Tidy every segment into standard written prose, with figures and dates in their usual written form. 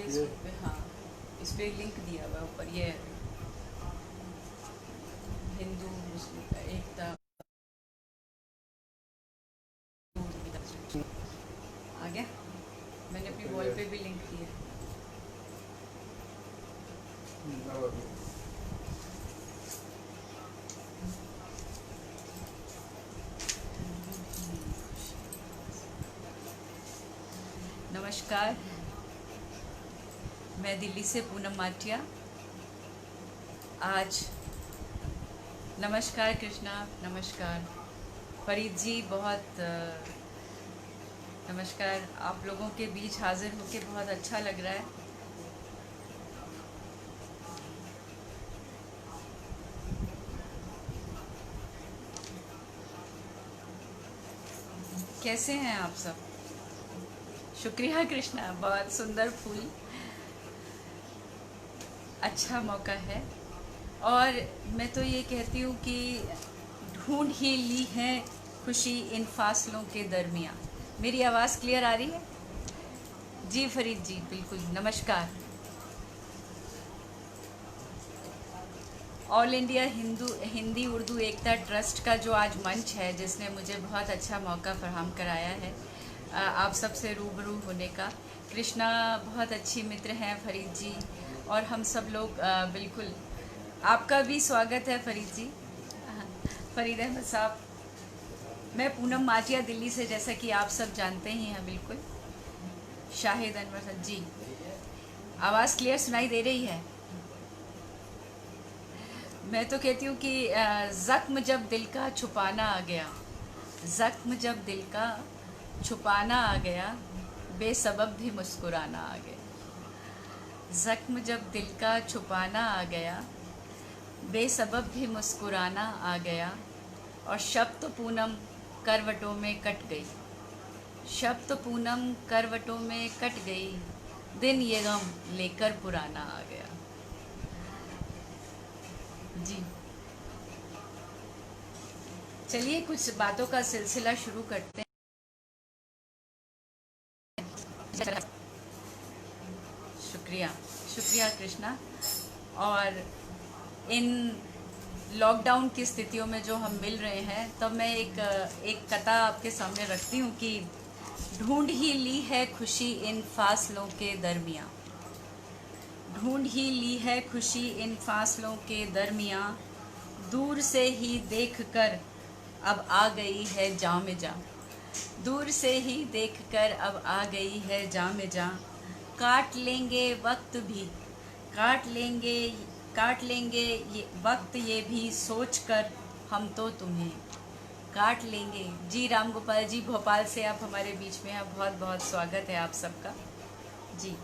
Facebook पे, हाँ, इस पे लिंक दिया हुआ है ऊपर। ये हिंदू मुस्लिम का एकता आ गया। मैंने अपनी वॉल पे भी लिंक दिया। नमस्कार, मैं दिल्ली से पूनम माटिया। आज नमस्कार कृष्णा, नमस्कार फरीद जी, बहुत नमस्कार। आप लोगों के बीच हाजिर होके बहुत अच्छा लग रहा है। कैसे हैं आप सब? शुक्रिया कृष्णा, बहुत सुंदर फूल, अच्छा मौका है। और मैं तो ये कहती हूँ कि ढूंढ ही ली है खुशी इन फासलों के दरमियाँ। मेरी आवाज़ क्लियर आ रही है? जी फरीद जी, बिल्कुल, नमस्कार। ऑल इंडिया हिंदी उर्दू एकता ट्रस्ट का जो आज मंच है, जिसने मुझे बहुत अच्छा मौका फराहम कराया है आप सबसे रूबरू होने का। कृष्णा बहुत अच्छी मित्र हैं फरीद जी, और हम सब लोग बिल्कुल आपका भी स्वागत है फरीद जी। फरीद अहमद साहब, मैं पूनम माटिया दिल्ली से, जैसा कि आप सब जानते ही हैं बिल्कुल। शाहिद अनवर साहब जी, आवाज़ क्लियर सुनाई दे रही है? मैं तो कहती हूँ कि ज़ख्म जब दिल का छुपाना आ गया, ज़ख्म जब दिल का छुपाना आ गया, बेसबब भी मुस्कुराना आ गया। ज़ख्म जब दिल का छुपाना आ गया, बेसबब भी मुस्कुराना आ गया। और शब तो पूनम करवटों में कट गई, शब तो पूनम करवटों में कट गई, दिन ये गम लेकर पुराना आ गया। जी, चलिए कुछ बातों का सिलसिला शुरू करते हैं। शुक्रिया, शुक्रिया कृष्णा। और इन लॉकडाउन की स्थितियों में जो हम मिल रहे हैं, तब मैं एक कथा आपके सामने रखती हूँ कि ढूंढ ही ली है खुशी इन फासलों के दरमियाँ, ढूंढ ही ली है खुशी इन फासलों के दरमियाँ, दूर से ही देखकर अब आ गई है जाँ में जाँ, दूर से ही देखकर अब आ गई है जाँ में जाँ। काट लेंगे वक्त भी, काट लेंगे, काट लेंगे ये वक्त, ये भी सोच कर हम तो तुम्हें काट लेंगे। जी राम गोपाल जी, भोपाल से आप हमारे बीच में हैं, बहुत बहुत स्वागत है आप सबका। जी,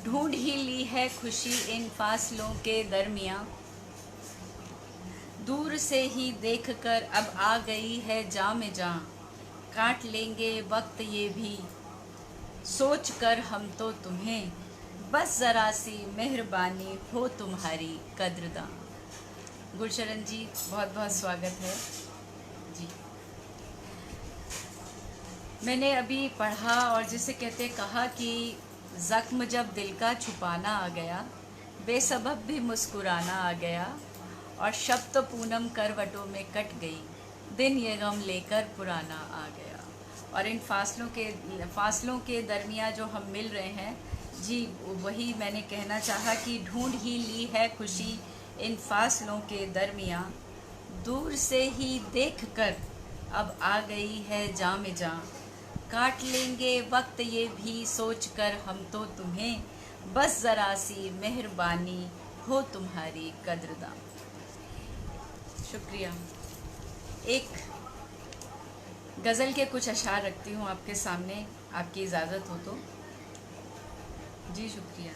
ढूंढ ही ली है खुशी इन फासलों के दरमियाँ, दूर से ही देखकर अब आ गई है जाँ में जाँ। काट लेंगे वक्त ये भी सोच कर हम तो तुम्हें, बस ज़रा सी मेहरबानी हो तुम्हारी कद्रदां। गुरशरण जी, बहुत बहुत स्वागत है जी। मैंने अभी पढ़ा और जिसे कहते कहा कि ज़ख्म जब दिल का छुपाना आ गया, बेसबब भी मुस्कुराना आ गया, और शब तो पूनम करवटों में कट गई, दिन ये गम लेकर पुराना आ गया। और इन फासलों के दरमियाँ जो हम मिल रहे हैं, जी वही मैंने कहना चाहा कि ढूंढ ही ली है खुशी इन फासलों के दरमियाँ, दूर से ही देखकर अब आ गई है जाँ में जाँ। काट लेंगे वक्त ये भी सोच कर हम तो तुम्हें, बस ज़रा सी मेहरबानी हो तुम्हारी कद्रदां। शुक्रिया। एक गज़ल के कुछ अशार रखती हूँ आपके सामने, आपकी इजाज़त हो तो। जी शुक्रिया।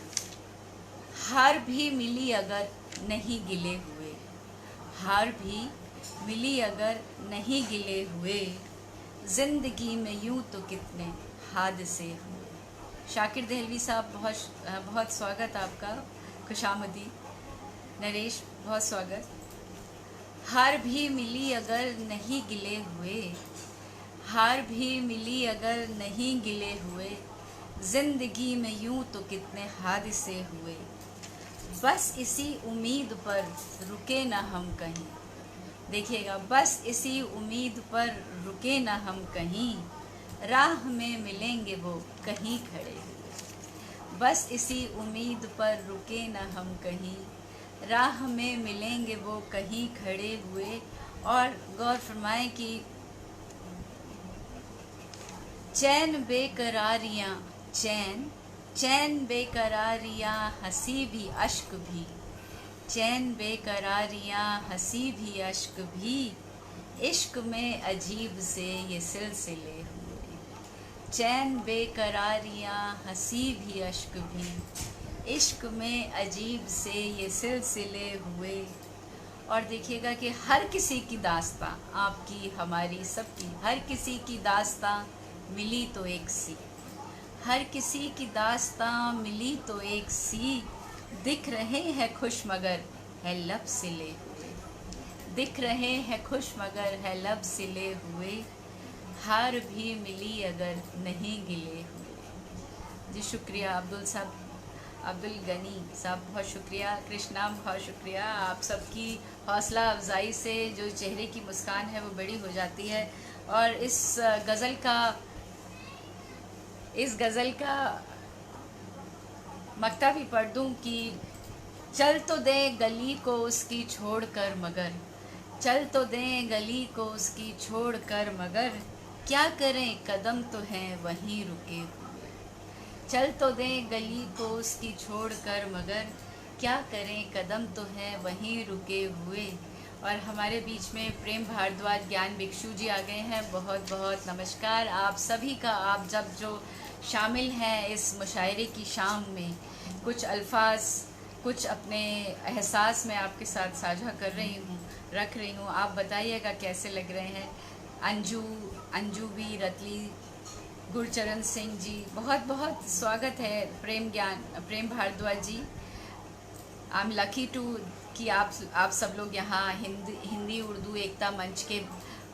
हार भी मिली अगर नहीं गिले हुए, हार भी मिली अगर नहीं गिले हुए, ज़िंदगी में यूं तो कितने हादसे हुए। शाकिर दहलवी साहब, बहुत बहुत स्वागत आपका, खुशामदी। नरेश, बहुत स्वागत। हार भी मिली अगर नहीं गिले हुए, हार भी मिली अगर नहीं गिले हुए, जिंदगी में यूं तो कितने हादसे हुए, बस इसी उम्मीद पर रुके ना हम कहीं। देखिएगा, बस इसी उम्मीद पर रुके ना हम कहीं, राह में मिलेंगे वो कहीं खड़े हुए। बस इसी उम्मीद पर रुके ना हम कहीं, राह में मिलेंगे वो कहीं खड़े हुए। और गौर फरमाएं कि चैन बेकरारियाँ, चैन चैन बेकरारियाँ, हंसी भी अश्क भी, चैन बेकरारियाँ, हंसी भी अश्क भी, इश्क में अजीब से ये सिलसिले हुए। चैन बेकरारियाँ, हंसी भी अश्क भी, इश्क में अजीब से ये सिलसिले हुए। और देखिएगा कि हर किसी की दास्तां, आपकी हमारी सबकी, हर किसी की दास्तां मिली तो एक सी, हर किसी की दास्तां मिली तो एक सी, दिख रहे हैं खुश मगर है लब सिले हुए, दिख रहे हैं खुश मगर है लब सिले हुए, हार भी मिली अगर नहीं गिले हुए। जी शुक्रिया अब्दुल साहब, अब्दुल गनी साहब, बहुत शुक्रिया। कृष्णा, बहुत शुक्रिया। आप सबकी हौसला अफजाई से जो चेहरे की मुस्कान है वो बड़ी हो जाती है। और इस गज़ल का मक्ता भी पढ़ दूँ कि चल तो दे गली को उसकी छोड़ कर मगर, चल तो दे गली को उसकी छोड़ कर मगर, क्या करें कदम तो हैं वहीं रुके हुए। चल तो दें गली को उसकी छोड़ कर मगर, क्या करें कदम तो हैं वहीं रुके हुए। और हमारे बीच में प्रेम भारद्वाज ज्ञान भिक्षु जी आ गए हैं। बहुत बहुत नमस्कार आप सभी का। आप जब जो शामिल हैं इस मुशायरे की शाम में, कुछ अल्फाज, कुछ अपने एहसास में आपके साथ साझा कर रख रही हूँ। आप बताइएगा कैसे लग रहे हैं। अंजू भी, रतली, गुरचरण सिंह जी, बहुत बहुत स्वागत है। प्रेम भारद्वाज जी, आई एम लकी टू कि आप सब लोग यहाँ हिंदी उर्दू एकता मंच के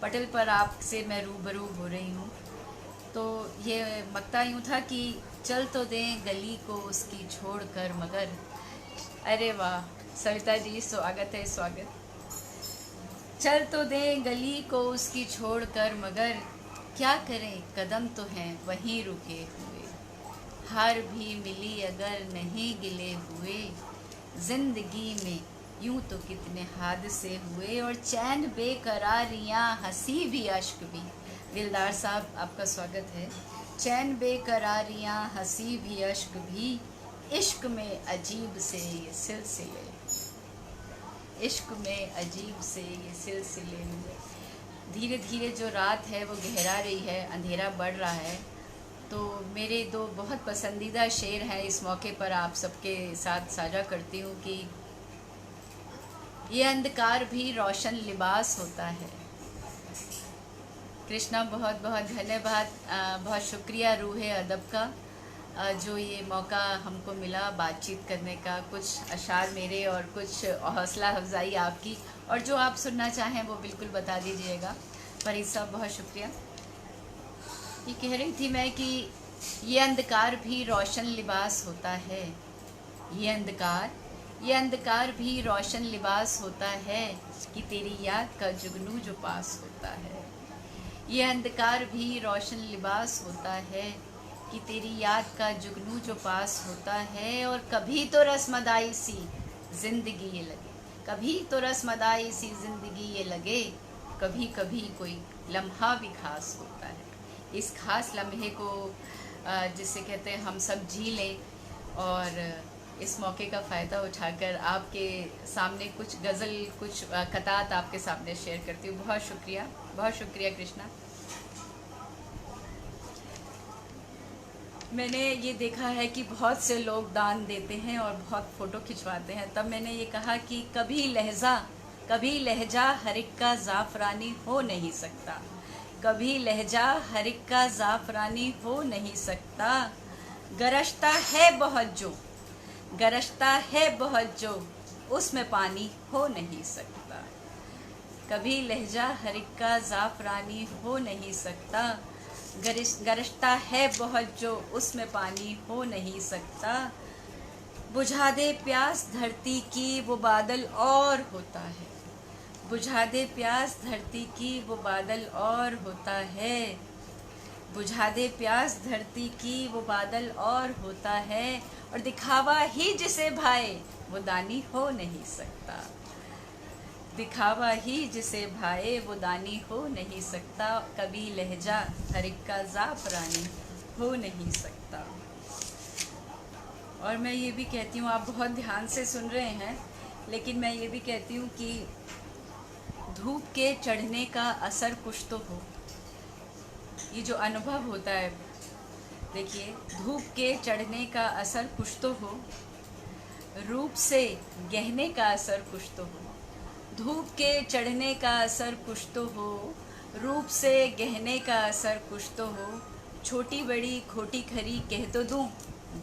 पटल पर आपसे मैं रूबरू हो रही हूँ। तो ये मक्ता यूँ था कि चल तो दें गली को उसकी छोड़ कर मगर। अरे वाह सविता जी, स्वागत है, स्वागत। चल तो दें गली को उसकी छोड़ कर मगर, क्या करें कदम तो हैं वहीं रुके हुए, हार भी मिली अगर नहीं गिले हुए, जिंदगी में यूं तो कितने हादसे हुए। और चैन बेकरारियाँ, हंसी भी अश्क भी। दिलदार साहब आपका स्वागत है। चैन बेकरारियाँ, हंसी भी अश्क भी, इश्क में अजीब से ये सिलसिले, इश्क में अजीब से ये सिलसिले हुए। धीरे धीरे जो रात है वो गहरा रही है, अंधेरा बढ़ रहा है। तो मेरे दो बहुत पसंदीदा शेर हैं, इस मौके पर आप सबके साथ साझा करती हूँ कि ये अंधकार भी रोशन लिबास होता है। कृष्णा, बहुत बहुत धन्यवाद, बहुत शुक्रिया रूहे अदब का, जो ये मौका हमको मिला बातचीत करने का। कुछ अशार मेरे और कुछ हौसला अफजाई आपकी, और जो आप सुनना चाहें वो बिल्कुल बता दीजिएगा। फरीद साहब बहुत शुक्रिया। ये कह रही थी मैं कि ये अंधकार भी रोशन लिबास होता है, ये अंधकार भी रोशन लिबास होता है, कि तेरी याद का जुगनू जो पास होता है। ये अंधकार भी रोशन लिबास होता है, कि तेरी याद का जुगनू जो पास होता है। और कभी तो रस्मदाई सी जिंदगी ये लगे, कभी तो रस्मदाई सी जिंदगी ये लगे, कभी कभी कोई लम्हा भी खास होता है। इस खास लम्हे को जिसे कहते हैं हम सब जी लें, और इस मौके का फ़ायदा उठाकर आपके सामने कुछ गज़ल, कुछ कतात आपके सामने शेयर करती हूँ। बहुत शुक्रिया, बहुत शुक्रिया कृष्णा। मैंने ये देखा है कि बहुत से लोग दान देते हैं और बहुत फ़ोटो खिंचवाते हैं, तब मैंने ये कहा कि कभी लहजा हर एक का ज़ाफ़रानी हो नहीं सकता, कभी लहजा हर एक का ज़ाफ़रानी हो नहीं सकता। गरजता है बहुत जो उसमें पानी हो नहीं सकता, कभी लहजा हर एक का ज़ाफ़रानी हो नहीं सकता। गरजता है बहुत जो उसमें पानी हो नहीं सकता। बुझा दे प्यास धरती की वो बादल और होता है। बुझा दे प्यास धरती की वो बादल और होता है। बुझा दे प्यास धरती की वो बादल और होता है। और दिखावा ही जिसे भाए वो दानी हो नहीं सकता। दिखावा ही जिसे भाए वो दानी हो नहीं सकता। कभी लहजा हर एक का ज़ाफ़रानी हो नहीं सकता। और मैं ये भी कहती हूँ, आप बहुत ध्यान से सुन रहे हैं, लेकिन मैं ये भी कहती हूँ कि धूप के चढ़ने का असर कुछ तो हो। ये जो अनुभव होता है, देखिए, धूप के चढ़ने का असर कुछ तो हो, रूप से गहने का असर कुछ तो हो। धूप के चढ़ने का असर कुछ तो हो, रूप से गहने का असर कुछ तो हो। छोटी बड़ी खोटी खरी कह तो दूँ,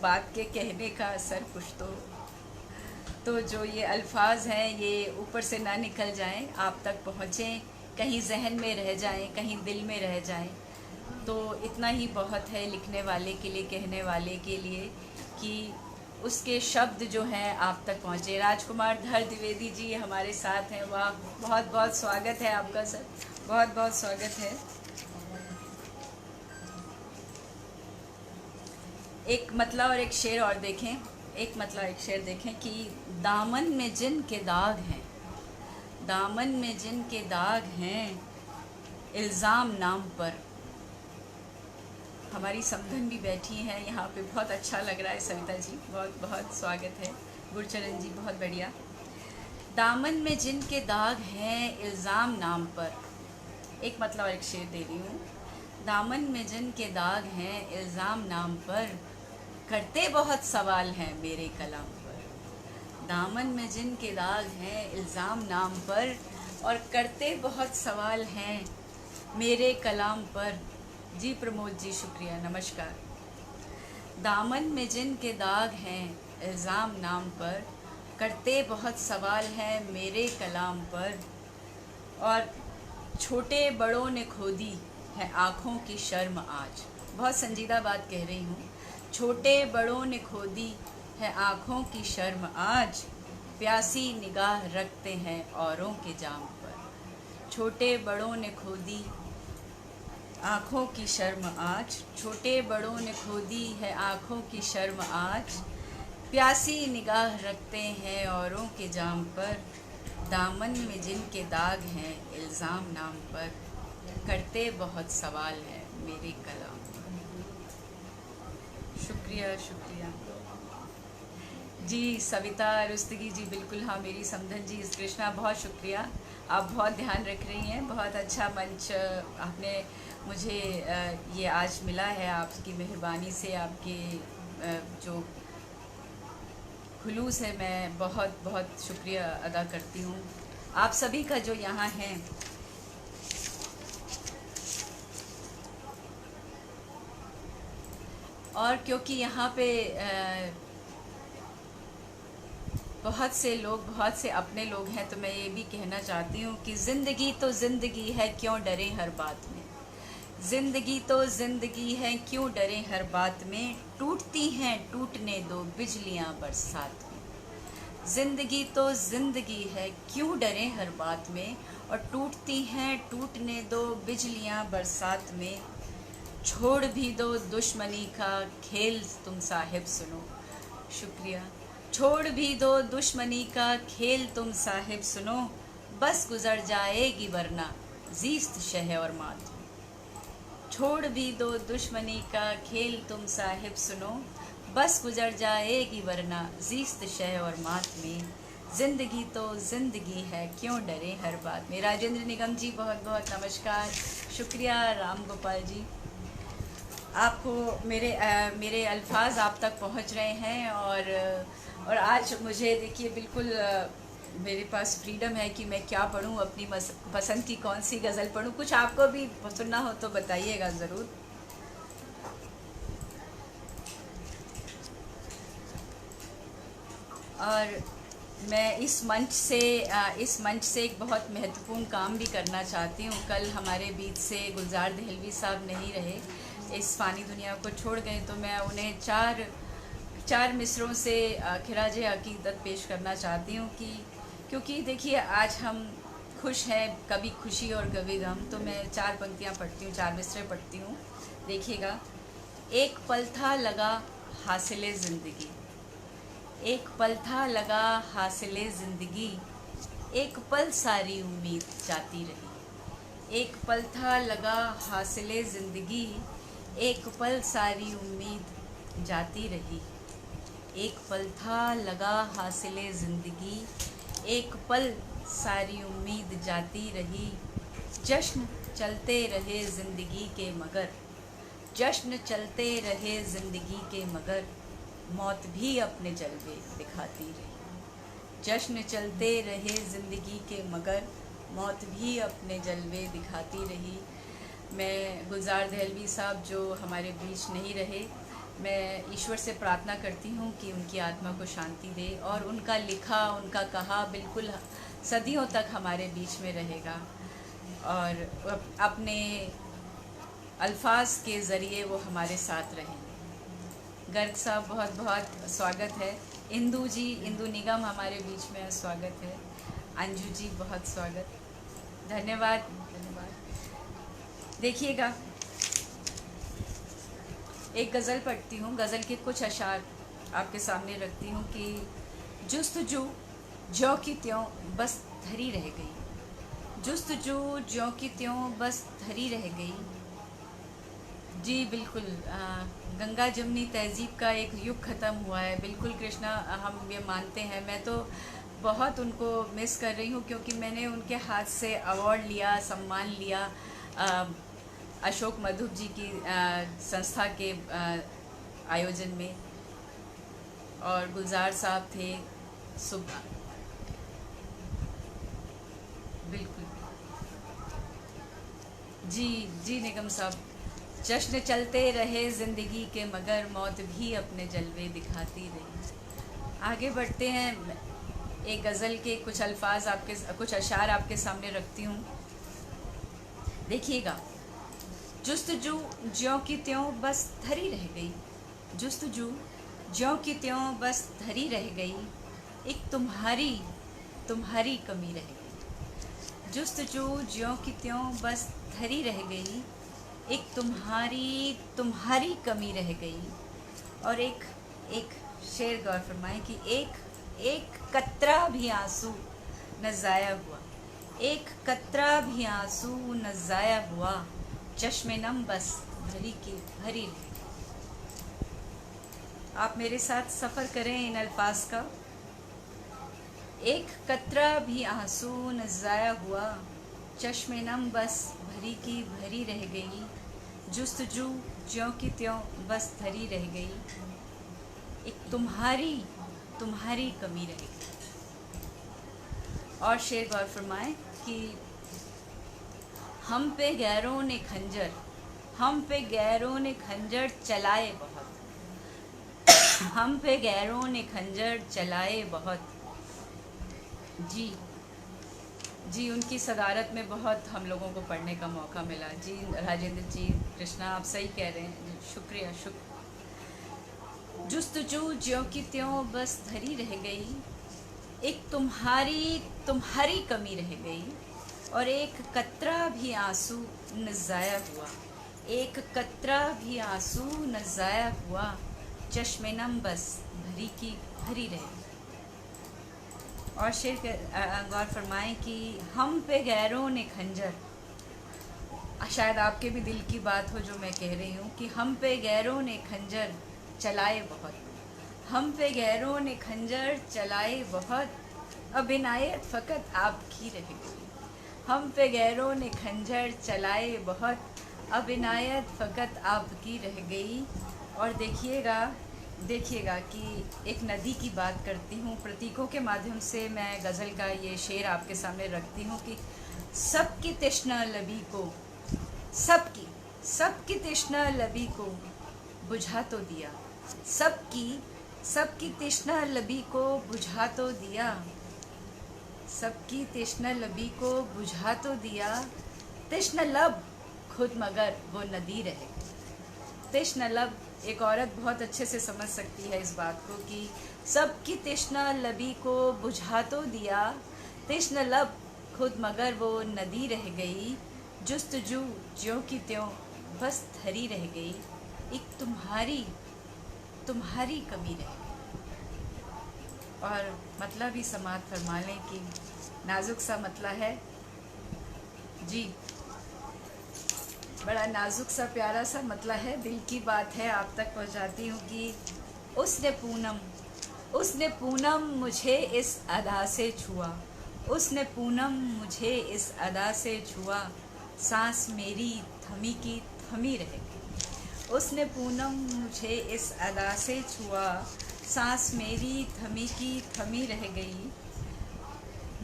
बात के कहने का असर कुछ तो हो। तो जो ये अल्फाज हैं ये ऊपर से ना निकल जाएं, आप तक पहुँचें, कहीं जहन में रह जाएं, कहीं दिल में रह जाएं। तो इतना ही बहुत है लिखने वाले के लिए, कहने वाले के लिए, कि उसके शब्द जो हैं आप तक पहुँचे। राजकुमार धर द्विवेदी जी हमारे साथ हैं। वाह, बहुत बहुत स्वागत है आपका सर, बहुत बहुत स्वागत है। एक मतला और एक शेर और देखें, एक मतला एक शेर देखें कि दामन में जिन के दाग हैं, दामन में जिन के दाग हैं, इल्ज़ाम नाम पर। हमारी समधन भी बैठी हैं यहाँ पे, बहुत अच्छा लग रहा है सविता जी, बहुत बहुत स्वागत है। गुरचरण जी बहुत बढ़िया। दामन में जिन के दाग हैं, इल्ज़ाम नाम पर। एक मतलब एक शेर दे रही हूँ। दामन में जिन के दाग हैं, इल्ज़ाम नाम पर, करते बहुत सवाल हैं मेरे कलाम पर। दामन में जिन के दाग हैं, इल्ज़ाम नाम पर, और करते बहुत सवाल हैं मेरे कलाम पर। जी प्रमोद जी शुक्रिया, नमस्कार। दामन में जिन के दाग हैं, इल्ज़ाम नाम पर, करते बहुत सवाल हैं मेरे कलाम पर। और छोटे बड़ों ने खोदी है आँखों की शर्म आज। बहुत संजीदा बात कह रही हूँ। छोटे बड़ों ने खोदी है आँखों की शर्म आज, प्यासी निगाह रखते हैं औरों के जाम पर। छोटे बड़ों ने खोदी आँखों की शर्म आज, छोटे बड़ों ने खोदी है आँखों की शर्म आज, प्यासी निगाह रखते हैं औरों के जाम पर। दामन में जिनके दाग हैं, इल्ज़ाम नाम पर, करते बहुत सवाल हैं मेरे कलाम पर। शुक्रिया शुक्रिया जी। सविता रुस्तगी जी, बिल्कुल हाँ, मेरी समधन जी, कृष्णा, बहुत शुक्रिया। आप बहुत ध्यान रख रही हैं, बहुत अच्छा मंच आपने मुझे ये आज मिला है। आपकी मेहरबानी से, आपके जो खुलूस है, मैं बहुत बहुत शुक्रिया अदा करती हूँ आप सभी का जो यहाँ हैं। और क्योंकि यहाँ पे बहुत से लोग, बहुत से अपने लोग हैं, तो मैं ये भी कहना चाहती हूँ कि ज़िंदगी तो ज़िंदगी है, क्यों डरे हर बात में। ज़िंदगी तो ज़िंदगी है, क्यों डरे हर बात में। टूटती हैं टूटने दो बिजलियाँ बरसात में। ज़िंदगी तो ज़िंदगी है, क्यों डरे हर बात में। और टूटती हैं टूटने दो बिजलियाँ बरसात में। छोड़ भी दो दुश्मनी का खेल तुम साहिब सुनो। शुक्रिया। छोड़ भी दो दुश्मनी का खेल तुम साहिब सुनो, बस गुज़र जाएगी वरना ज़ीस्त शह और मात में। छोड़ भी दो दुश्मनी का खेल तुम साहिब सुनो, बस गुज़र जाएगी वरना ज़ीस्त शह और मात में। ज़िंदगी तो ज़िंदगी है, क्यों डरे हर बात में। राजेंद्र निगम जी बहुत बहुत नमस्कार, शुक्रिया। राम गोपाल जी, आपको मेरे अल्फाज आप तक पहुंच रहे हैं। और आज मुझे देखिए, बिल्कुल मेरे पास फ्रीडम है कि मैं क्या पढूं, अपनी पसंद की कौन सी गज़ल पढूं। कुछ आपको भी सुनना हो तो बताइएगा ज़रूर। और मैं इस मंच से एक बहुत महत्वपूर्ण काम भी करना चाहती हूँ। कल हमारे बीच से गुलजार दहलवी साहब नहीं रहे, इस फ़ानी दुनिया को छोड़ गए, तो मैं उन्हें चार मिसरों से खिराज अकीदत पेश करना चाहती हूँ कि क्योंकि देखिए आज हम खुश हैं, कभी खुशी और कभी गम। तो मैं 4 पंक्तियाँ पढ़ती हूँ, 4 मिसरे पढ़ती हूँ, देखिएगा। एक पल था लगा हासिले ज़िंदगी, एक पल था लगा हासिले ज़िंदगी, एक पल सारी उम्मीद जाती रही। एक पल था लगा हासिले ज़िंदगी, एक पल सारी उम्मीद जाती रही। एक पल था लगा हासिले ज़िंदगी, एक पल सारी उम्मीद जाती रही। जश्न चलते रहे ज़िंदगी के मगर, जश्न चलते रहे ज़िंदगी के मगर, मौत भी अपने जलवे दिखाती रही। जश्न चलते रहे ज़िंदगी के मगर, मौत भी अपने जलवे दिखाती रही। मैं गुलजार दहलवी साहब जो हमारे बीच नहीं रहे, मैं ईश्वर से प्रार्थना करती हूँ कि उनकी आत्मा को शांति दे, और उनका लिखा, उनका कहा बिल्कुल सदियों तक हमारे बीच में रहेगा, और अपने अल्फाज के ज़रिए वो हमारे साथ रहेंगे। गर्ग साहब बहुत बहुत स्वागत है। इंदू जी, इंदू निगम हमारे बीच में स्वागत है। अंजू जी बहुत स्वागत, धन्यवाद धन्यवाद। देखिएगा, एक गज़ल पढ़ती हूँ, गज़ल के कुछ अशार आपके सामने रखती हूँ कि जुस्तजू ज्यों की त्यों बस धरी रह गई, जुस्तजू ज्यों की त्यों बस धरी रह गई। जी बिल्कुल, गंगा जमुनी तहज़ीब का एक युग ख़त्म हुआ है, बिल्कुल कृष्णा, हम ये मानते हैं। मैं तो बहुत उनको मिस कर रही हूँ, क्योंकि मैंने उनके हाथ से अवार्ड लिया, सम्मान लिया अशोक मधुप जी की संस्था के आयोजन में, और गुलजार साहब थे सुबह, बिल्कुल जी निगम साहब। जश्न चलते रहे ज़िंदगी के मगर, मौत भी अपने जलवे दिखाती रही। आगे बढ़ते हैं, एक गज़ल के कुछ अल्फाज आपके, कुछ अशार आपके सामने रखती हूँ, देखिएगा। जुस्तजू ज्यों की त्यों बस धरी रह गई, जुस्तजू ज्यों की त्यों बस धरी रह गई, एक तुम्हारी कमी रह गई। जुस्तजू ज्यों की त्यों बस धरी रह गई, एक तुम्हारी कमी रह गई। और एक शेर गौर फरमाएं कि एक कतरा भी आंसू न ज़ाया हुआ, एक कतरा भी आंसू न ज़ाया हुआ, चश्मे नम बस भरी की भरी रह गई। आप मेरे साथ सफ़र करें इन अल्फाज का। एक कतरा भी आंसू न ज़ाया हुआ, चश्मे नम बस भरी की भरी रह गई, जुस्तजू ज्यों की त्यों बस धरी रह गई, एक तुम्हारी कमी रह गई। और शेर गौर फरमाएं कि हम पे गैरों ने खंजर चलाए बहुत, हम पे गैरों ने खंजर चलाए बहुत। जी उनकी सदारत में बहुत हम लोगों को पढ़ने का मौका मिला। जी राजेंद्र जी, कृष्णा, आप सही कह रहे हैं, शुक्रिया। जुस्तजू ज्यों की त्यों बस धरी रह गई, एक तुम्हारी कमी रह गई, और एक कतरा भी आंसू न ज़ाया हुआ, एक कतरा भी आंसू न ज़ाया हुआ, चश्मे नम बस भरी की भरी रह गई। और शेर गौर फरमाएं कि हम पे गैरों ने खंजर, शायद आपके भी दिल की बात हो जो मैं कह रही हूँ, कि हम पे गैरों ने खंजर चलाए बहुत, हम पे गैरों ने खंजर चलाए बहुत, अब इनायत फ़कत आपकी रह गई। हम पे गैरों ने खंजर चलाए बहुत, अब इनायत फ़कत आपकी रह गई। और देखिएगा कि एक नदी की बात करती हूँ, प्रतीकों के माध्यम से मैं गज़ल का ये शेर आपके सामने रखती हूँ कि सबकी तृष्णा लबी को, सबकी तृष्णा लबी को बुझा तो दिया, सबकी तृष्णा लबी को बुझा तो दिया, सबकी तृष्णा लबी को बुझा तो दिया, तृष्णा लब खुद मगर वो नदी रह गई। तृष्णा लब, एक औरत बहुत अच्छे से समझ सकती है इस बात को कि सबकी तृष्णा लबी को बुझा तो दिया, तृष्णा लब खुद मगर वो नदी रह गई, जुस्तजू ज्यों की त्यों बस धरी रह गई, एक तुम्हारी तुम्हारी कमी रह गई। और मतलब ही समाप्त फरमा लें कि नाजुक सा मतला है जी, बड़ा नाजुक सा प्यारा सा मतला है, दिल की बात है आप तक पहुंचाती हूँ कि उसने पूनम मुझे इस अदा से छुआ, उसने पूनम मुझे इस अदा से छुआ, सांस मेरी थमी की थमी रह गई, उसने पूनम मुझे इस अदा से छुआ, सांस मेरी थमी की थमी रह गई,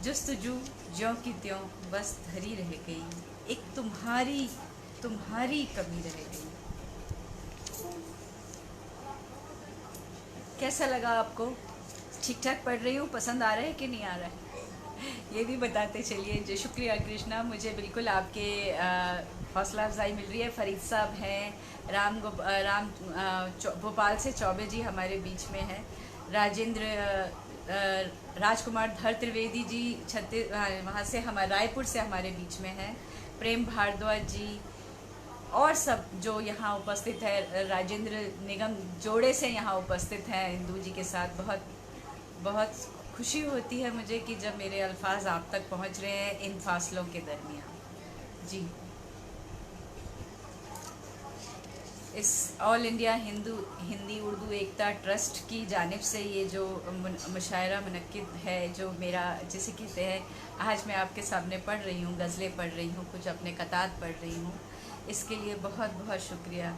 जुस्तजू ज्यों की त्यों बस धरी रह गई, एक तुम्हारी तुम्हारी कमी रह गई। कैसा लगा आपको? ठीक ठाक पढ़ रही हूँ? पसंद आ रहा है कि नहीं आ रहा है? ये भी बताते चलिए। जी शुक्रिया कृष्णा, मुझे बिल्कुल आपके हौसला अफजाई मिल रही है। फरीद साहब हैं, भोपाल से चौबे जी हमारे बीच में हैं, राजकुमार धर त्रिवेदी जी वहाँ से हमारे रायपुर से हमारे बीच में हैं, प्रेम भारद्वाज जी और सब जो यहाँ उपस्थित है, राजेंद्र निगम जोड़े से यहाँ उपस्थित हैं इंदू जी के साथ। बहुत बहुत खुशी होती है मुझे कि जब मेरे अल्फाज आप तक पहुँच रहे हैं इन फासलों के दरमियान। जी, इस ऑल इंडिया हिंदी उर्दू एकता ट्रस्ट की जानिब से ये जो मुशायरा मुनक्किद है, जो मेरा जिसे कहते हैं, आज मैं आपके सामने पढ़ रही हूँ, गज़लें पढ़ रही हूँ, कुछ अपने कतात पढ़ रही हूँ, इसके लिए बहुत बहुत शुक्रिया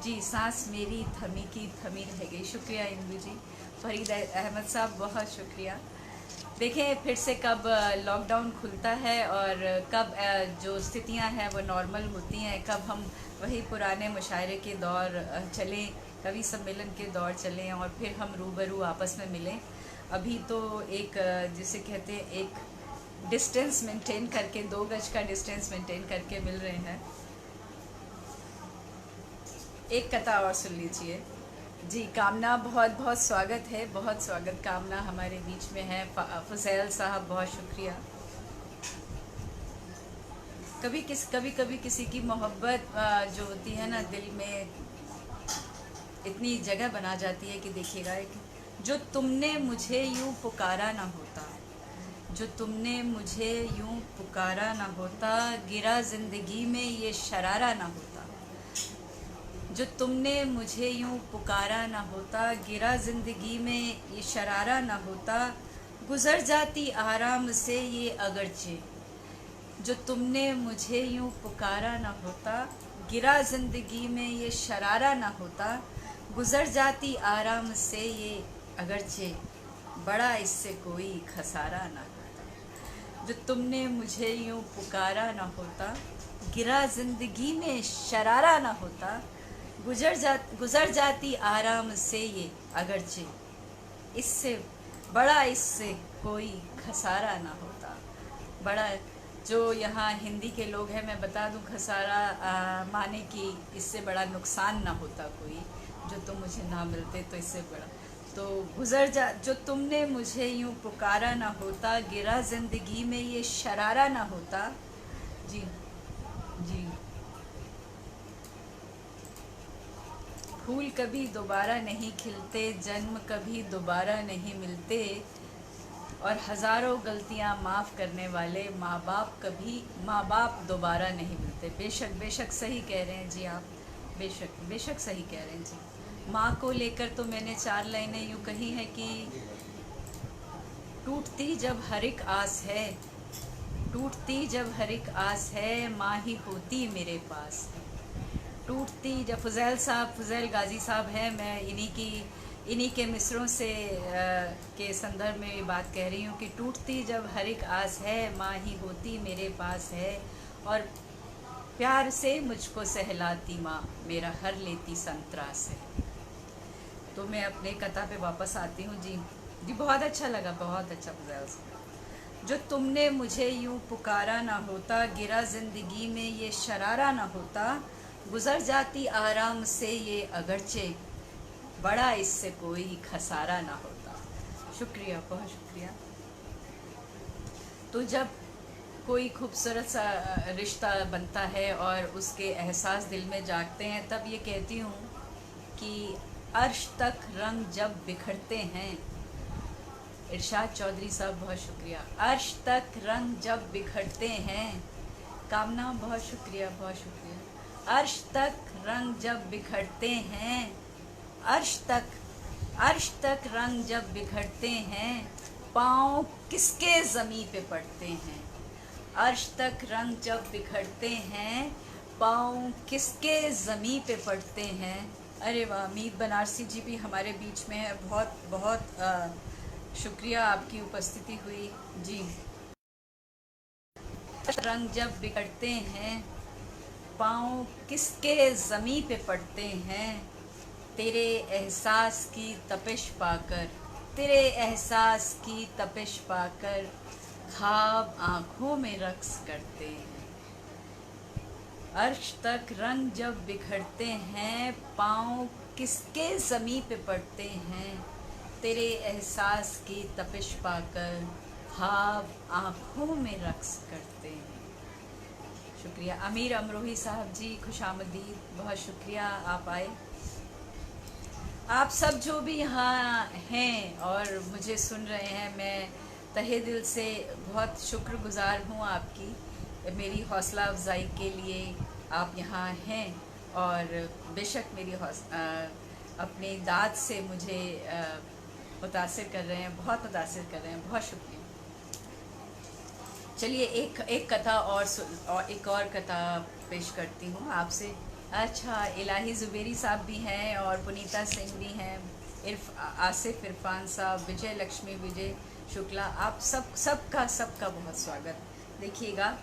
जी। सांस मेरी थमी की थमी रह गई। शुक्रिया इंदू जी। फरीद अहमद साहब बहुत शुक्रिया। देखें फिर से कब लॉकडाउन खुलता है और कब जो स्थितियां हैं वो नॉर्मल होती हैं, कब हम वही पुराने मुशायरे के दौर चलें, कवि सम्मेलन के दौर चलें और फिर हम रूबरू आपस में मिलें। अभी तो एक जिसे कहते हैं एक डिस्टेंस मेंटेन करके, 2 गज का डिस्टेंस मेंटेन करके मिल रहे हैं। एक कथा और सुन लीजिए जी। कामना, बहुत बहुत स्वागत है, बहुत स्वागत कामना हमारे बीच में है। फुजैल साहब बहुत शुक्रिया। कभी किसी की मोहब्बत जो होती है ना दिल में, इतनी जगह बना जाती है कि देखिएगा, जो तुमने मुझे यूं पुकारा ना होता, जो तुमने मुझे यूं पुकारा ना होता, गिरा जिंदगी में ये शरारा ना होता, जो तुमने मुझे यूं पुकारा ना होता, गिरा जिंदगी में ये शरारा ना होता, गुजर जाती आराम से ये अगरचे, जो तुमने मुझे यूं पुकारा ना होता, गिरा जिंदगी में ये शरारा ना होता, गुजर जाती आराम से ये अगरचे, बड़ा इससे कोई खसारा ना होता, जो तुमने मुझे यूं पुकारा ना होता, गिरा जिंदगी में शरारा ना होता, गुजर जाती आराम से ये अगरचे, इससे बड़ा इससे कोई खसारा ना होता। बड़ा जो यहाँ हिंदी के लोग हैं, मैं बता दूँ, खसारा माने कि इससे बड़ा नुकसान ना होता कोई, जो तुम मुझे ना मिलते तो इससे बड़ा, तो जो तुमने मुझे यूं पुकारा ना होता, गिरा जिंदगी में ये शरारा ना होता। जी जी। फूल कभी दोबारा नहीं खिलते, जन्म कभी दोबारा नहीं मिलते, और हज़ारों गलतियां माफ़ करने वाले माँ बाप दोबारा नहीं मिलते। बेशक सही कह रहे हैं जी आप, बेशक सही कह रहे हैं जी। माँ को लेकर तो मैंने 4 लाइनें यूँ कही हैं कि टूटती जब हर एक आस है, टूटती जब हर एक आस है, माँ ही होती मेरे पास। टूटती जब फुजैल गाजी साहब हैं, मैं इन्हीं के मिसरों से के संदर्भ में ये बात कह रही हूँ कि टूटती जब हर एक आस है, माँ ही होती मेरे पास है, और प्यार से मुझको सहलाती माँ, मेरा हर लेती संतरास है। तो मैं अपने कथा पे वापस आती हूँ जी। बहुत अच्छा लगा, बहुत अच्छा फुजैल साहब। जो तुमने मुझे यूं पुकारा ना होता, गिरा जिंदगी में ये शरारा ना होता, गुजर जाती आराम से ये अगरचे, बड़ा इससे कोई खसारा ना होता। शुक्रिया, बहुत शुक्रिया। तो जब कोई खूबसूरत सा रिश्ता बनता है और उसके एहसास दिल में जागते हैं, तब ये कहती हूँ कि अर्श तक रंग जब बिखरते हैं, इरशाद चौधरी साहब बहुत शुक्रिया। अर्श तक रंग जब बिखरते हैं, कामना बहुत शुक्रिया, बहुत शुक्रिया। अर्श तक रंग जब बिखरते हैं, अर्श तक रंग जब बिखरते हैं, पाँव किसके ज़मीं पे पड़ते हैं। अर्श तक रंग जब बिखरते हैं, पाँव किसके ज़मीं पे पड़ते हैं। अरे वाह, मीत बनारसी जी भी हमारे बीच में है। बहुत बहुत शुक्रिया, आपकी उपस्थिति हुई जी। रंग जब बिखरते हैं, पाँव किसके ज़मीं पे पड़ते हैं। तेरे एहसास की तपिश पाकर, तेरे एहसास की तपिश पाकर, ख्वाब आँखों में रक्स करते हैं। अर्श तक रंग जब बिखरते हैं, पाँव किसके ज़मीं पे पड़ते हैं। तेरे एहसास की तपिश पाकर, ख्वाब आँखों में रक्स करते हैं। शुक्रिया। अमीर अमरोही साहब जी, खुशामदीद, बहुत शुक्रिया आप आए। आप सब जो भी यहाँ हैं और मुझे सुन रहे हैं, मैं तहे दिल से बहुत शुक्रगुज़ार हूँ आपकी, मेरी हौसला अफजाई के लिए आप यहाँ हैं और बेशक मेरी अपनी दाद से मुझे मुतासिर कर रहे हैं, बहुत मुतासिर कर रहे हैं। बहुत शुक्रिया। चलिए एक कथा और एक और कथा पेश करती हूँ आपसे। अच्छा, इलाही ज़ुबेरी साहब भी हैं और पुनीता सिंह भी हैं, आसिफ इरफान साहब, विजय लक्ष्मी, विजय शुक्ला, आप सबका बहुत स्वागत। देखिएगा,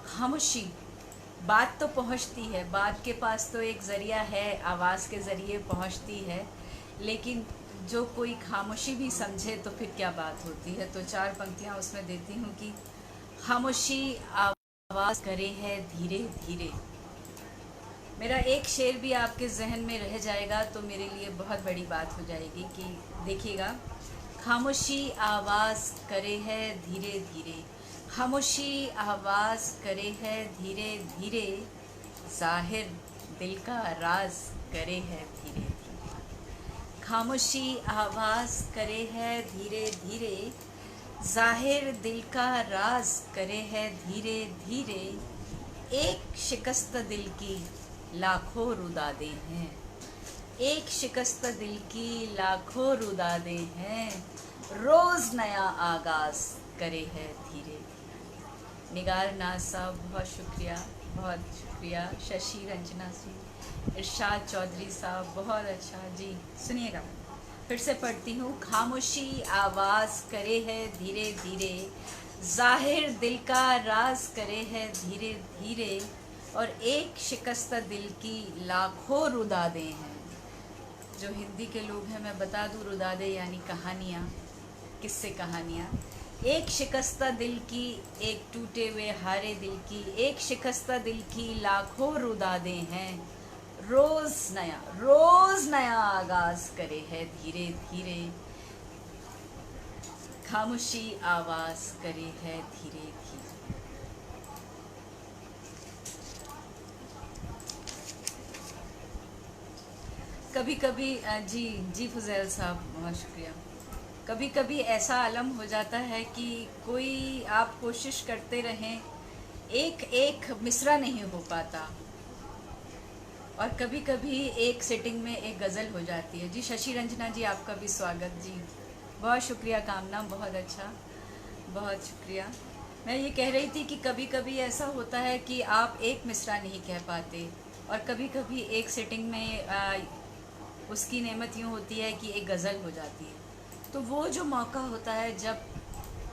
खामोशी, बात तो पहुंचती है, बात के पास तो एक ज़रिया है, आवाज़ के ज़रिए पहुंचती है, लेकिन जो कोई खामोशी भी समझे तो फिर क्या बात होती है। तो 4 पंक्तियां उसमें देती हूँ कि खामोशी आवाज़ करे है धीरे धीरे। मेरा एक शेर भी आपके जहन में रह जाएगा तो मेरे लिए बहुत बड़ी बात हो जाएगी कि देखिएगा, खामोशी आवाज़ करे है धीरे धीरे, खामोशी आवाज़ करे है धीरे धीरे, ज़ाहिर दिल का राज करे है धीरे धीरे। खामोशी आवाज़ करे है धीरे धीरे, ज़ाहिर दिल का राज करे है धीरे धीरे। एक शिकस्त दिल की लाखों रुदादे हैं, एक शिकस्त दिल की लाखों रुदादे हैं, रोज़ नया आगाज़ करे है धीरे धीरे। निगार नाज साहब बहुत शुक्रिया, बहुत शुक्रिया। शशि रंजना जी, इरशाद चौधरी साहब बहुत अच्छा जी। सुनिएगा, फिर से पढ़ती हूँ। खामोशी आवाज़ करे है धीरे धीरे, ज़ाहिर दिल का राज करे है धीरे धीरे, और एक शिकस्त दिल की लाखों रुदादे हैं। जो हिंदी के लोग हैं मैं बता दूँ, रुदादे यानी कहानियाँ, किस्से कहानियाँ। एक शिकस्ता दिल की, एक टूटे हुए हारे दिल की, एक शिकस्ता दिल की लाखों रुदादे हैं, रोज़ नया आगाज़ करे है धीरे धीरे। खामोशी आवाज़ करे है धीरे धीरे। कभी कभी जी फुजैल साहब बहुत शुक्रिया। कभी कभी ऐसा आलम हो जाता है कि कोई आप कोशिश करते रहें, एक मिसरा नहीं हो पाता, और कभी कभी एक सिटिंग में एक गज़ल हो जाती है। जी शशि रंजना जी, आपका भी स्वागत जी, बहुत शुक्रिया। कामना बहुत अच्छा, बहुत शुक्रिया। मैं ये कह रही थी कि कभी कभी ऐसा होता है कि आप एक मिसरा नहीं कह पाते, और कभी कभी एक सिटिंग में उसकी नेमत यूँ होती है कि एक गज़ल हो जाती है। तो वो जो मौका होता है जब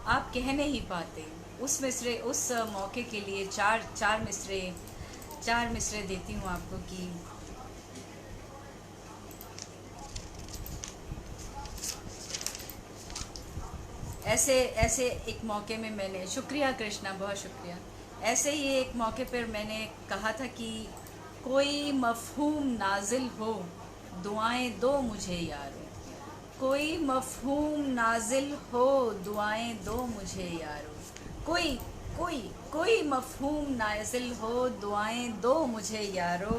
आप कह नहीं पाते, उस मौके के लिए चार मिसरे देती हूँ आपको कि ऐसे एक मौके में मैंने, शुक्रिया कृष्णा, बहुत शुक्रिया। ऐसे ही एक मौके पर मैंने कहा था कि कोई मफ़हूम नाजिल हो दुआएं दो मुझे यारो, कोई मफ़हूम नाजिल हो दुआएं दो मुझे यारो, कोई कोई कोई मफ़हूम नाजिल हो दुआएं दो मुझे यारो,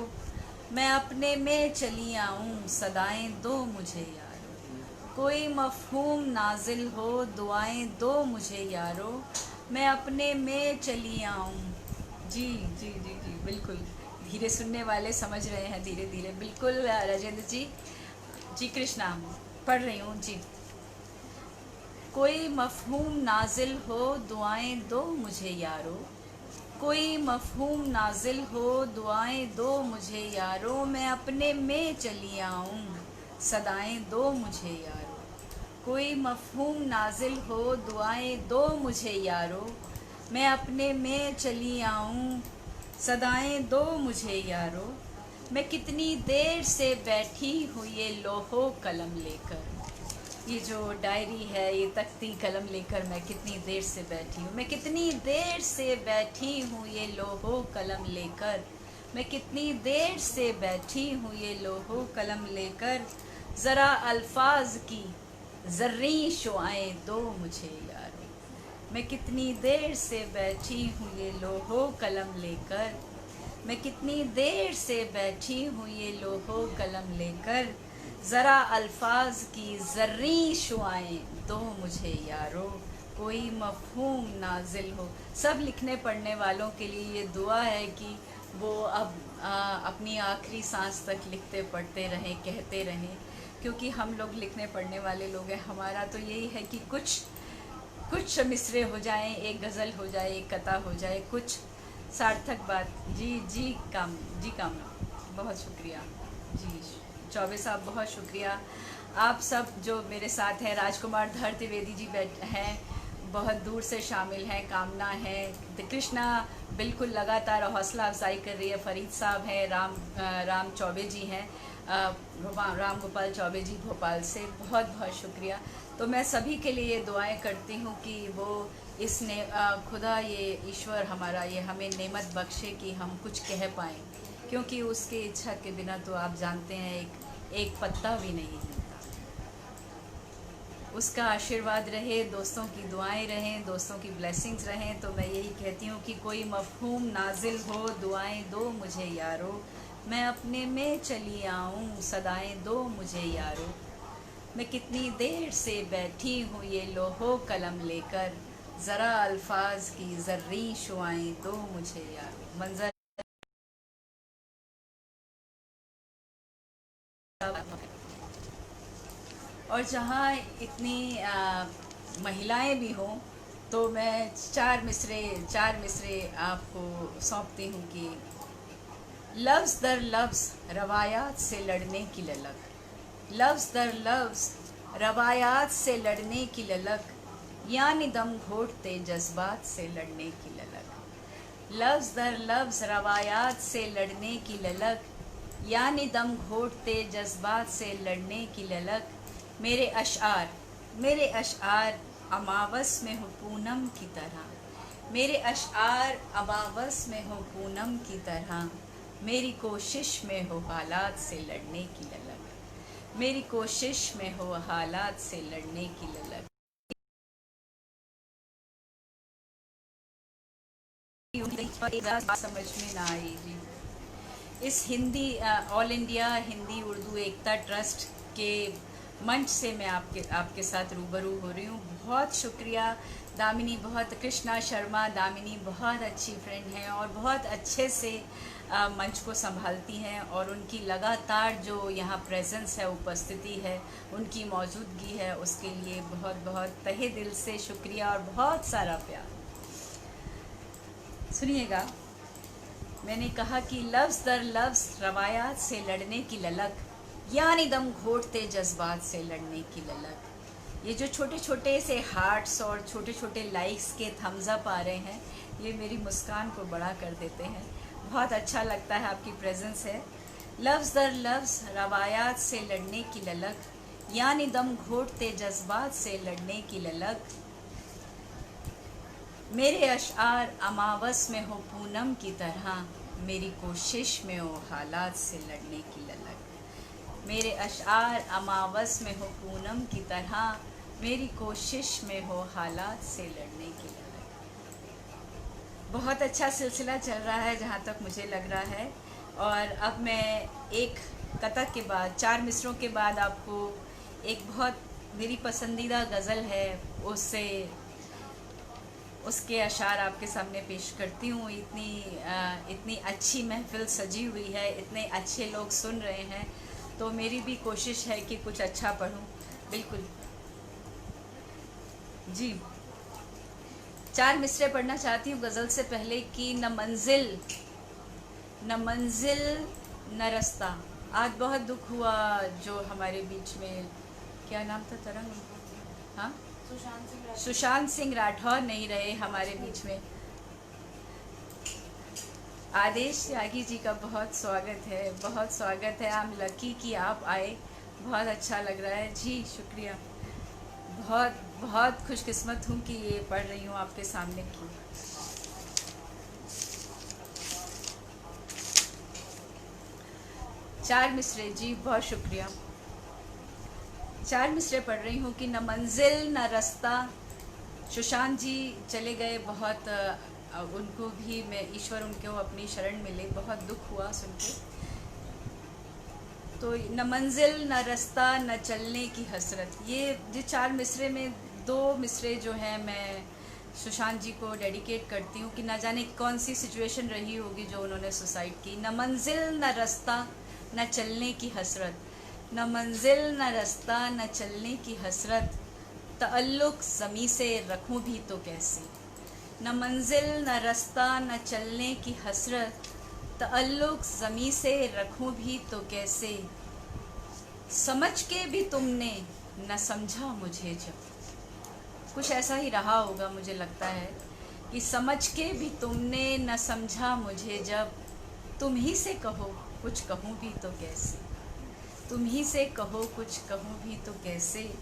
मैं अपने में चली आऊँ सदाएं दो मुझे यारो, कोई मफ़हूम नाजिल हो दुआएं दो मुझे यारो, मैं अपने में चली आऊँ। जी जी जी जी बिल्कुल, धीरे सुनने वाले समझ रहे हैं धीरे धीरे, बिल्कुल राजेंद्र जी। जी कृष्णा, पढ़ रही हूँ जी। कोई मफ़हूम नाजिल हो दुआएं दो मुझे यारो, कोई मफ़हूम नाजिल हो दुआएं दो मुझे यारो, मैं अपने में चली आऊँ सदाएं दो मुझे यारो, कोई मफ़हूम नाजिल हो दुआएं दो मुझे यारो, मैं अपने में चली आऊँ सदाएं दो मुझे यारो, मैं कितनी देर से बैठी हूँ ये लोहो कलम लेकर, ये जो डायरी है ये तख्ती कलम लेकर मैं कितनी देर से बैठी हूँ, मैं कितनी देर से बैठी हूँ ये लोहो कलम लेकर, मैं कितनी देर से बैठी हूँ ये लोहो कलम लेकर, ज़रा अल्फाज की ज़र्री शुआएं दो मुझे यारो, मैं कितनी देर से बैठी हूँ ये लोहो कलम लेकर, मैं कितनी देर से बैठी हूँ ये लोहो कलम लेकर, ज़रा अल्फाज की ज़र्री शुआएं दो मुझे यारो, कोई मफ़हूम नाजिल हो। सब लिखने पढ़ने वालों के लिए ये दुआ है कि वो अब अपनी आखिरी सांस तक लिखते पढ़ते रहें, कहते रहें, क्योंकि हम लोग लिखने पढ़ने वाले लोग हैं। हमारा तो यही है कि कुछ मिसरे हो जाएं, एक गज़ल हो जाए, एक कथा हो जाए, कुछ सार्थक बात। जी जी काम, बहुत शुक्रिया जी चौबे साहब, बहुत शुक्रिया। आप सब जो मेरे साथ हैं, राजकुमार धर त्रिवेदी जी हैं, बहुत दूर से शामिल हैं, कामना है, कृष्णा बिल्कुल लगातार हौसला अफजाई कर रही है, फरीद साहब हैं, राम चौबे जी हैं, राम गोपाल चौबे जी भोपाल से, बहुत बहुत शुक्रिया। तो मैं सभी के लिए ये दुआएं करती हूँ कि वो इसने खुदा ये ईश्वर हमारा ये हमें नेमत बख्शे कि हम कुछ कह पाएँ, क्योंकि उसकी इच्छा के बिना तो आप जानते हैं एक पत्ता भी नहीं हिलता। उसका आशीर्वाद रहे, दोस्तों की दुआएं रहें, दोस्तों की ब्लेसिंग्स रहें। तो मैं यही कहती हूँ कि कोई मफ़हूम नाजिल हो दुआएं दो मुझे यारो, मैं अपने में चली आऊँ सदाएं दो मुझे यारो, मैं कितनी देर से बैठी हूँ ये लोहो कलम लेकर, ज़रा अल्फाज की ज़र्री शुआएं दो मुझे यारो। मंजर और जहाँ इतनी महिलाएं भी हों, तो मैं चार मिसरे आपको सौंपती हूँ कि लफ्ज़ दर लफ्ज़ रवायात से लड़ने की ललक, लफ्ज़ दर लफ्ज़ रवायात से लड़ने की ललक, यानी दम घोटते जज्बात से लड़ने की ललक, लफ्ज़ दर लफ्ज़ रवायात से लड़ने की ललक, यानी दम घोटते जज्बात से लड़ने की ललक, मेरे अशआर अमावस में हो पूनम की तरह, मेरे अशआर अमावस में हो पूनम की तरह, मेरी कोशिश में हो हालात से लड़ने की ललक, मेरी कोशिश में हो हालात से लड़ने की ललक। समझ में ना आई जी। इस हिंदी ऑल इंडिया हिंदी उर्दू एकता ट्रस्ट के मंच से मैं आपके साथ रूबरू हो रही हूँ। बहुत शुक्रिया दामिनी, बहुत कृष्णा शर्मा दामिनी बहुत अच्छी फ्रेंड हैं और बहुत अच्छे से मंच को संभालती हैं, और उनकी लगातार जो यहाँ प्रेजेंस है, उपस्थिति है, उनकी मौजूदगी है, उसके लिए बहुत बहुत तहे दिल से शुक्रिया और बहुत सारा प्यार। सुनिएगा, मैंने कहा कि लफ्ज़ दर लफ्ज़ रवायात से लड़ने की ललक, यानी दम घोटते जज्बात से लड़ने की ललक। ये जो छोटे छोटे से हार्ट्स और छोटे छोटे लाइक्स के थम्स अप आ रहे हैं, ये मेरी मुस्कान को बड़ा कर देते हैं। बहुत अच्छा लगता है, आपकी प्रेजेंस है। लफ्ज़ दर लफ्ज़ रवायात से लड़ने की ललक, यानी दम घोटते जज्बात से लड़ने की ललक, मेरे अशआर अमावस में हो पूनम की तरह, मेरी कोशिश में हो हालात से लड़ने की ललक, मेरे अशआर अमावस में हो पूनम की तरह, मेरी कोशिश में हो हालात से लड़ने की ललक। बहुत अच्छा सिलसिला चल रहा है जहाँ तक मुझे लग रहा है। और अब मैं एक कथक के बाद, 4 मिसरों के बाद आपको एक बहुत मेरी पसंदीदा गज़ल है उसके अशार आपके सामने पेश करती हूँ। इतनी अच्छी महफिल सजी हुई है, इतने अच्छे लोग सुन रहे हैं, तो मेरी भी कोशिश है कि कुछ अच्छा पढूं। बिल्कुल जी, 4 मिसरे पढ़ना चाहती हूँ गज़ल से पहले कि न मंजिल न रास्ता। आज बहुत दुख हुआ जो हमारे बीच में, क्या नाम था तरंग, हाँ, सुशांत सिंह राठौर नहीं रहे हमारे बीच में। आदेश त्यागी जी का बहुत स्वागत है, बहुत स्वागत है। आई एम लकी कि आप आए, बहुत अच्छा लग रहा है जी, शुक्रिया। बहुत बहुत खुशकिस्मत हूँ कि ये पढ़ रही हूँ आपके सामने की। चार मिसरे जी, बहुत शुक्रिया। 4 मिसरे पढ़ रही हूँ कि न मंजिल न रास्ता। सुशांत जी चले गए, बहुत उनको भी मैं, ईश्वर उनको अपनी शरण मिले, बहुत दुख हुआ सुन के। तो न मंजिल न रास्ता न चलने की हसरत, ये 4 मिसरे में 2 मिसरे जो हैं मैं सुशांत जी को डेडिकेट करती हूँ कि ना जाने कौन सी सिचुएशन रही होगी जो उन्होंने सुसाइड की। न मंजिल न रास्ता न चलने की हसरत, न मंजिल न रास्ता न चलने की हसरत, तअल्लुक़ ज़मीं से रखूं भी तो कैसे। न मंजिल न रास्ता न चलने की हसरत, तअल्लुक़ ज़मीं से रखूं भी तो कैसे। समझ के भी तुमने न समझा मुझे जब, कुछ ऐसा ही रहा होगा मुझे लगता है कि समझ के भी तुमने न समझा मुझे जब, तुम ही से कहो कुछ कहूँ भी तो कैसे, तुम ही से कहो कुछ कहूँ भी तो कैसे।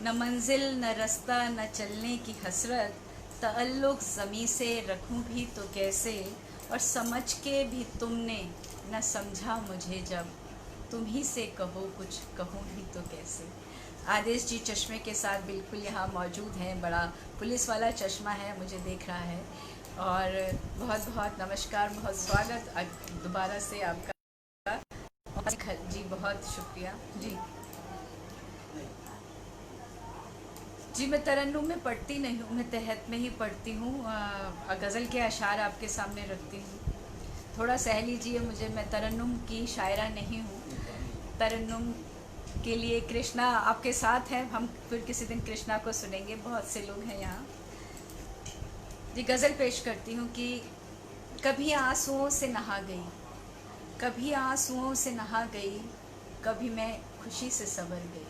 न मंजिल न रास्ता न चलने की हसरत, तअल्लुक़ ज़मीं से रखूं भी तो कैसे। और समझ के भी तुमने न समझा मुझे जब, तुम ही से कहो कुछ कहूँ भी तो कैसे। आदेश जी चश्मे के साथ बिल्कुल यहाँ मौजूद हैं, बड़ा पुलिस वाला चश्मा है, मुझे देख रहा है। और बहुत बहुत नमस्कार, बहुत स्वागत दोबारा से आपका जी, बहुत शुक्रिया जी। जी, मैं तरन्नुम में पढ़ती नहीं हूँ, मैं तहत में ही पढ़ती हूँ। गज़ल के अशार आपके सामने रखती हूँ, थोड़ा सह लीजिए मुझे, मैं तरन्नुम की शायरा नहीं हूँ। तरन्नुम के लिए कृष्णा आपके साथ हैं, हम फिर किसी दिन कृष्णा को सुनेंगे, बहुत से लोग हैं यहाँ जी। गज़ल पेश करती हूँ कि कभी आंसुओं से नहा गई, कभी आंसुओं से नहा गई, कभी मैं खुशी से संवर गई,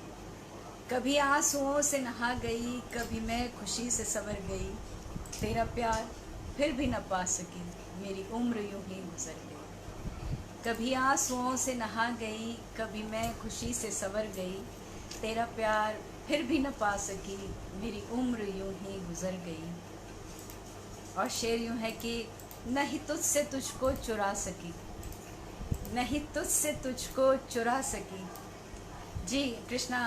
कभी आंसुओं से नहा गई, कभी मैं खुशी से संवर गई। तेरा प्यार फिर भी न पा सकी, मेरी उम्र यूं ही गुजर गई। कभी आंसुओं से नहा गई, कभी मैं खुशी से संवर गई। तेरा प्यार फिर भी न पा सकी, मेरी उम्र यूं ही गुजर गई। और शेर यूं है कि नहीं तुझसे तुझको चुरा सकी, नहीं तुझसे तुझको चुरा सकी जी। कृष्णा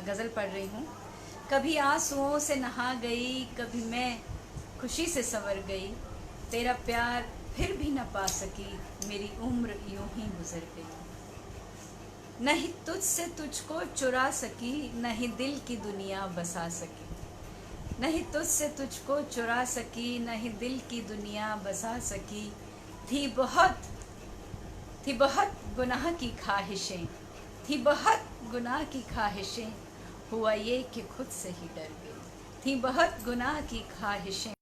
गज़ल पढ़ रही हूँ। कभी आंसुओं से नहा गई, कभी मैं खुशी से संवर गई। तेरा प्यार फिर भी न पा सकी, मेरी उम्र यूं ही गुजर गई। नहीं तुझसे तुझको चुरा सकी, नहीं दिल की दुनिया बसा सकी। नहीं तुझसे तुझको चुरा सकी, नहीं दिल की दुनिया बसा सकी। थी बहुत गुनाह की ख्वाहिशें, थी बहुत गुनाह की ख्वाहिशें, हुआ ये कि खुद से ही डर गई। थी बहुत गुनाह की ख्वाहिशें,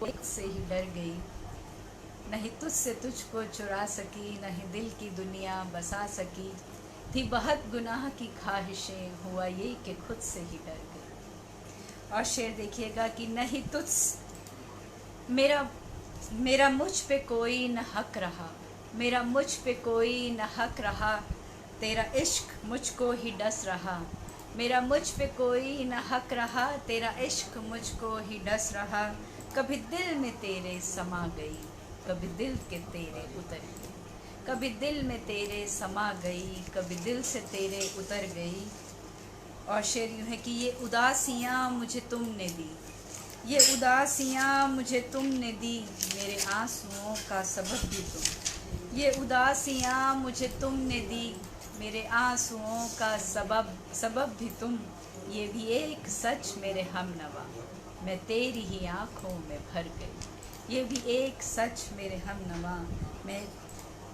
खुद से ही डर गई। नहीं तुझसे तुझको चुरा सकी, नहीं दिल की दुनिया बसा सकी। थी बहुत गुनाह की ख्वाहिशें, हुआ ये कि खुद से ही डर गई। और शेर देखिएगा कि नहीं तुझ मेरा मुझ पे कोई न हक रहा, मेरा मुझ पे कोई न हक रहा। तेरा इश्क मुझको ही डस रहा, मेरा मुझ पे कोई न हक रहा। तेरा इश्क मुझको ही डस रहा, कभी दिल में तेरे समा गई, कभी दिल के तेरे उतर गई, कभी दिल में तेरे समा गई, कभी दिल से तेरे उतर गई। और शेर यूँ है कि ये उदासियाँ मुझे तुमने दी, ये उदासियाँ मुझे तुमने दी, मेरे आंसुओं का सबब भी तुम। ये उदासियाँ मुझे तुमने दी, मेरे आंसुओं का सबब भी तुम। ये भी एक सच मेरे हमनवा, मैं तेरी ही आँखों में भर गई। ये भी एक सच मेरे हमनवा,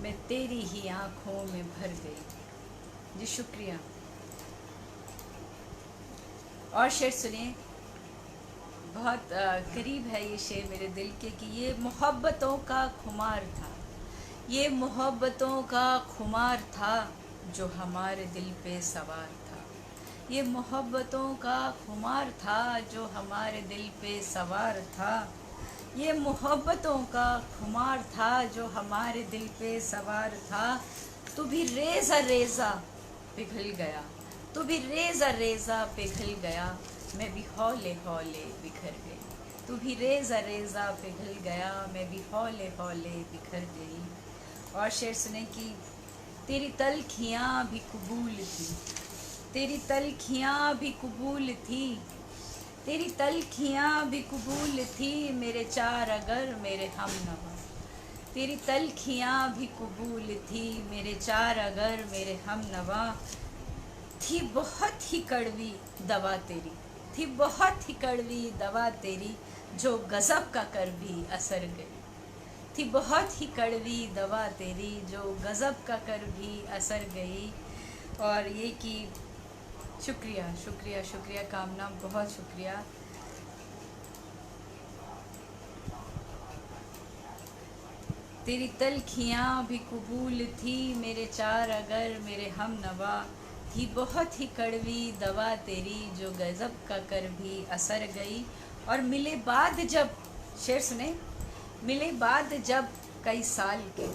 मैं तेरी ही आँखों में भर गई। जी शुक्रिया। और शेर सुनिए, बहुत करीब है ये शेर मेरे दिल के कि ये मोहब्बतों का खुमार था, ये मोहब्बतों का खुमार था जो हमारे दिल पे सवार था। ये मोहब्बतों का खुमार था जो हमारे दिल पे सवार था। ये मोहब्बतों का खुमार था जो हमारे दिल पे सवार था। तू भी रेज़ा रेज़ा पिघल गया, तू भी रेज़ा रेज़ा पिघल गया, मैं भी हौले हौले बिखर गई। तू भी रेज़ा रेज़ा पिघल गया, मैं भी हौले हौले बिखर गई। और शेर सुने कि तेरी तलखियाँ भी कबूल थी, तेरी तलखियाँ भी कबूल थी, तेरी तलखियाँ भी कबूल थी, मेरे चार अगर मेरे हमनवा। तेरी तलखियाँ भी कबूल थी, मेरे चार अगर मेरे हमनवा। थी बहुत ही कड़वी दवा तेरी, थी बहुत ही कड़वी दवा तेरी, जो गज़ब का कर भी असर गई। थी बहुत ही कड़वी दवा तेरी, जो गज़ब का कर भी असर गई। और ये कि शुक्रिया शुक्रिया शुक्रिया कामना, बहुत शुक्रिया। तेरी तलखियाँ भी कबूल थी, मेरे चार अगर मेरे हमनवा। थी बहुत ही कड़वी दवा तेरी, जो गज़ब का कर भी असर गई। और मिले बाद जब, शेर सुने, मिले बाद जब कई साल के,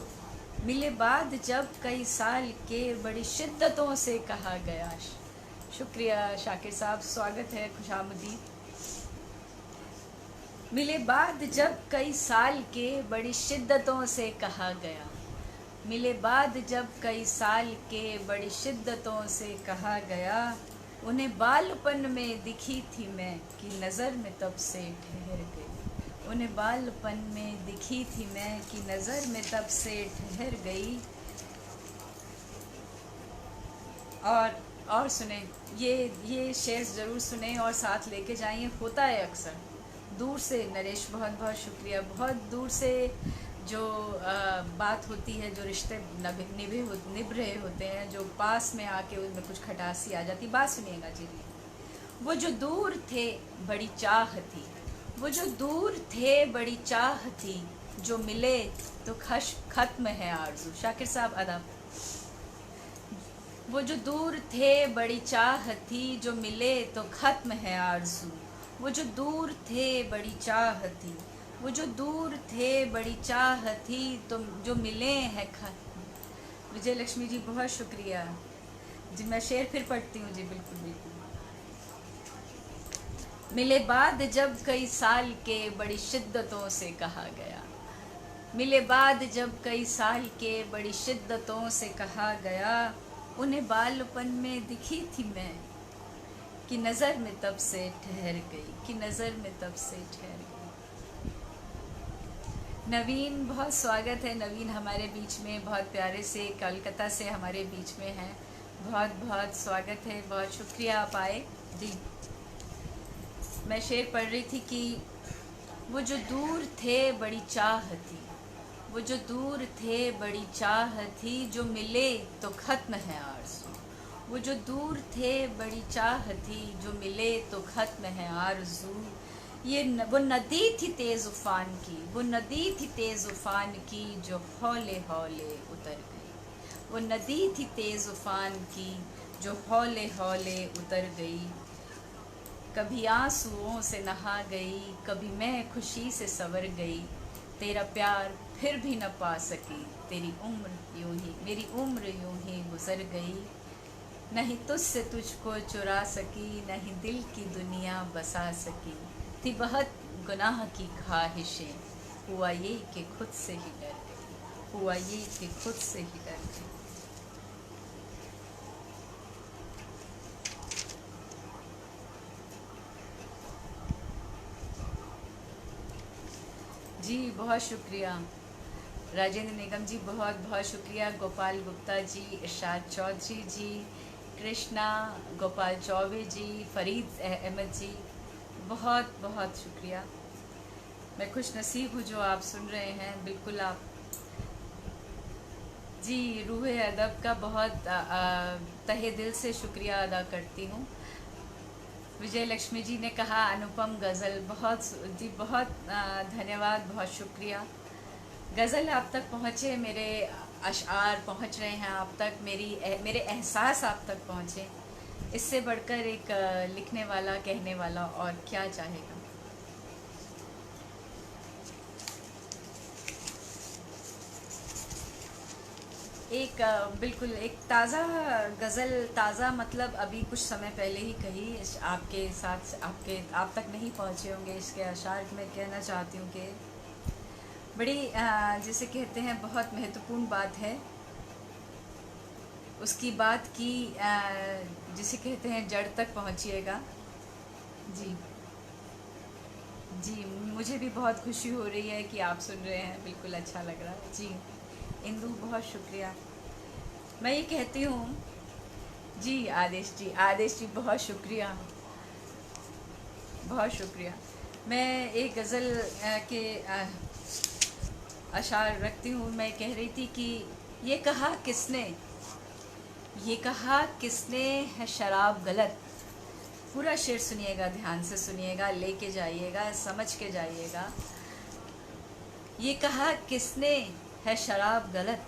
मिले बाद जब कई साल के, बड़ी शिद्दतों से कहा गया। शुक्रिया शाकिर साहब, स्वागत है, खुशामदीद। मिले बाद जब कई साल के, बड़ी शिद्दतों से कहा गया। मिले बाद जब कई साल के, बड़ी शिद्दतों से कहा गया। उन्हें बालपन में दिखी थी मैं, कि नज़र में तब से ठहर गई। उन्हें बालपन में दिखी थी मैं, कि नज़र में तब से ठहर गई। और सुने, ये शेर्स ज़रूर सुने और साथ लेके जाइए। होता है अक्सर दूर से, नरेश बहुत बहुत शुक्रिया, बहुत दूर से जो बात होती है, जो रिश्ते निभ रहे होते हैं, जो पास में आके उनमें कुछ खटासी आ जाती। बात सुनिएगा जी। वो जो दूर थे बड़ी चाह थी, वो जो दूर थे बड़ी चाह थी, जो मिले तो ख़त्म है आरज़ू। शाकिर साहब अदब। वो जो दूर थे बड़ी चाह थी, जो मिले तो ख़त्म है आरज़ू। वो जो दूर थे बड़ी चाह थी, वो जो दूर थे बड़ी चाह थी, तुम जो मिले हैं खत्म। विजय लक्ष्मी जी बहुत शुक्रिया जी। मैं शेर फिर पढ़ती हूँ जी। बिल्कुल बिल्कुल। मिले बाद जब कई साल के, बड़ी शिद्दतों से कहा गया। मिले बाद जब कई साल के, बड़ी शिद्दतों से कहा गया। उन्हें बालपन में दिखी थी मैं, कि नज़र में तब से ठहर गई, कि नज़र में तब से ठहर गई। नवीन, बहुत स्वागत है नवीन हमारे बीच में, बहुत प्यारे से कलकत्ता से हमारे बीच में हैं। बहुत बहुत स्वागत है, बहुत शुक्रिया आप आए जी। मैं शेर पढ़ रही थी कि वो जो दूर थे बड़ी चाह थी, वो जो दूर थे बड़ी चाह थी, जो मिले तो ख़त्म है आरज़ू। वो जो दूर थे बड़ी चाह थी, जो मिले तो ख़त्म है आरज़ू। वो नदी थी तेज़ उफ़ान की, वो नदी थी तेज़ उफ़ान की, जो हौले हौले उतर गई। वो नदी थी तेज़ उफ़ान की, जो हौले हौले उतर गई। कभी आंसुओं से नहा गई, कभी मैं खुशी से संवर गई। तेरा प्यार फिर भी न पा सकी, तेरी उम्र यूं ही, मेरी उम्र यूं ही गुजर गई। नहीं तुझसे तुझको चुरा सकी, नहीं दिल की दुनिया बसा सकी। थी बहुत गुनाह की ख्वाहिशें, हुआ ये कि खुद से ही डर गई, हुआ ये कि खुद से ही डर गई। जी बहुत शुक्रिया राजेंद्र निगम जी, बहुत बहुत शुक्रिया। गोपाल गुप्ता जी, इरशाद चौधरी जी, कृष्णा, गोपाल चौबे जी, फरीद अहमद जी, बहुत बहुत शुक्रिया। मैं खुश नसीब हूँ जो आप सुन रहे हैं। बिल्कुल आप जी, रूह अदब का बहुत तहे दिल से शुक्रिया अदा करती हूँ। विजय लक्ष्मी जी ने कहा अनुपम गज़ल, बहुत जी बहुत धन्यवाद, बहुत शुक्रिया। गज़ल आप तक पहुँचे, मेरे अशआर पहुँच रहे हैं आप तक, मेरे एहसास आप तक पहुँचे। इससे बढ़कर एक लिखने वाला, कहने वाला और क्या चाहेगा। एक बिल्कुल एक ताज़ा गज़ल, ताज़ा मतलब अभी कुछ समय पहले ही कही, आपके साथ आप तक नहीं पहुँचे होंगे इसके अशार। मैं कहना चाहती हूँ कि बड़ी जिसे कहते हैं बहुत महत्वपूर्ण बात है, उसकी बात की जिसे कहते हैं जड़ तक पहुँचिएगा। जी जी, मुझे भी बहुत खुशी हो रही है कि आप सुन रहे हैं, बिल्कुल अच्छा लग रहा है। जी इंदु, बहुत शुक्रिया। मैं ये कहती हूँ जी, आदेश जी बहुत शुक्रिया, बहुत शुक्रिया। मैं एक गज़ल के अशार रखती हूँ। मैं कह रही थी कि ये कहा किसने है शराब गलत। पूरा शेर सुनिएगा, ध्यान से सुनिएगा, लेके जाइएगा, समझ के जाइएगा। ये कहा किसने है शराब गलत,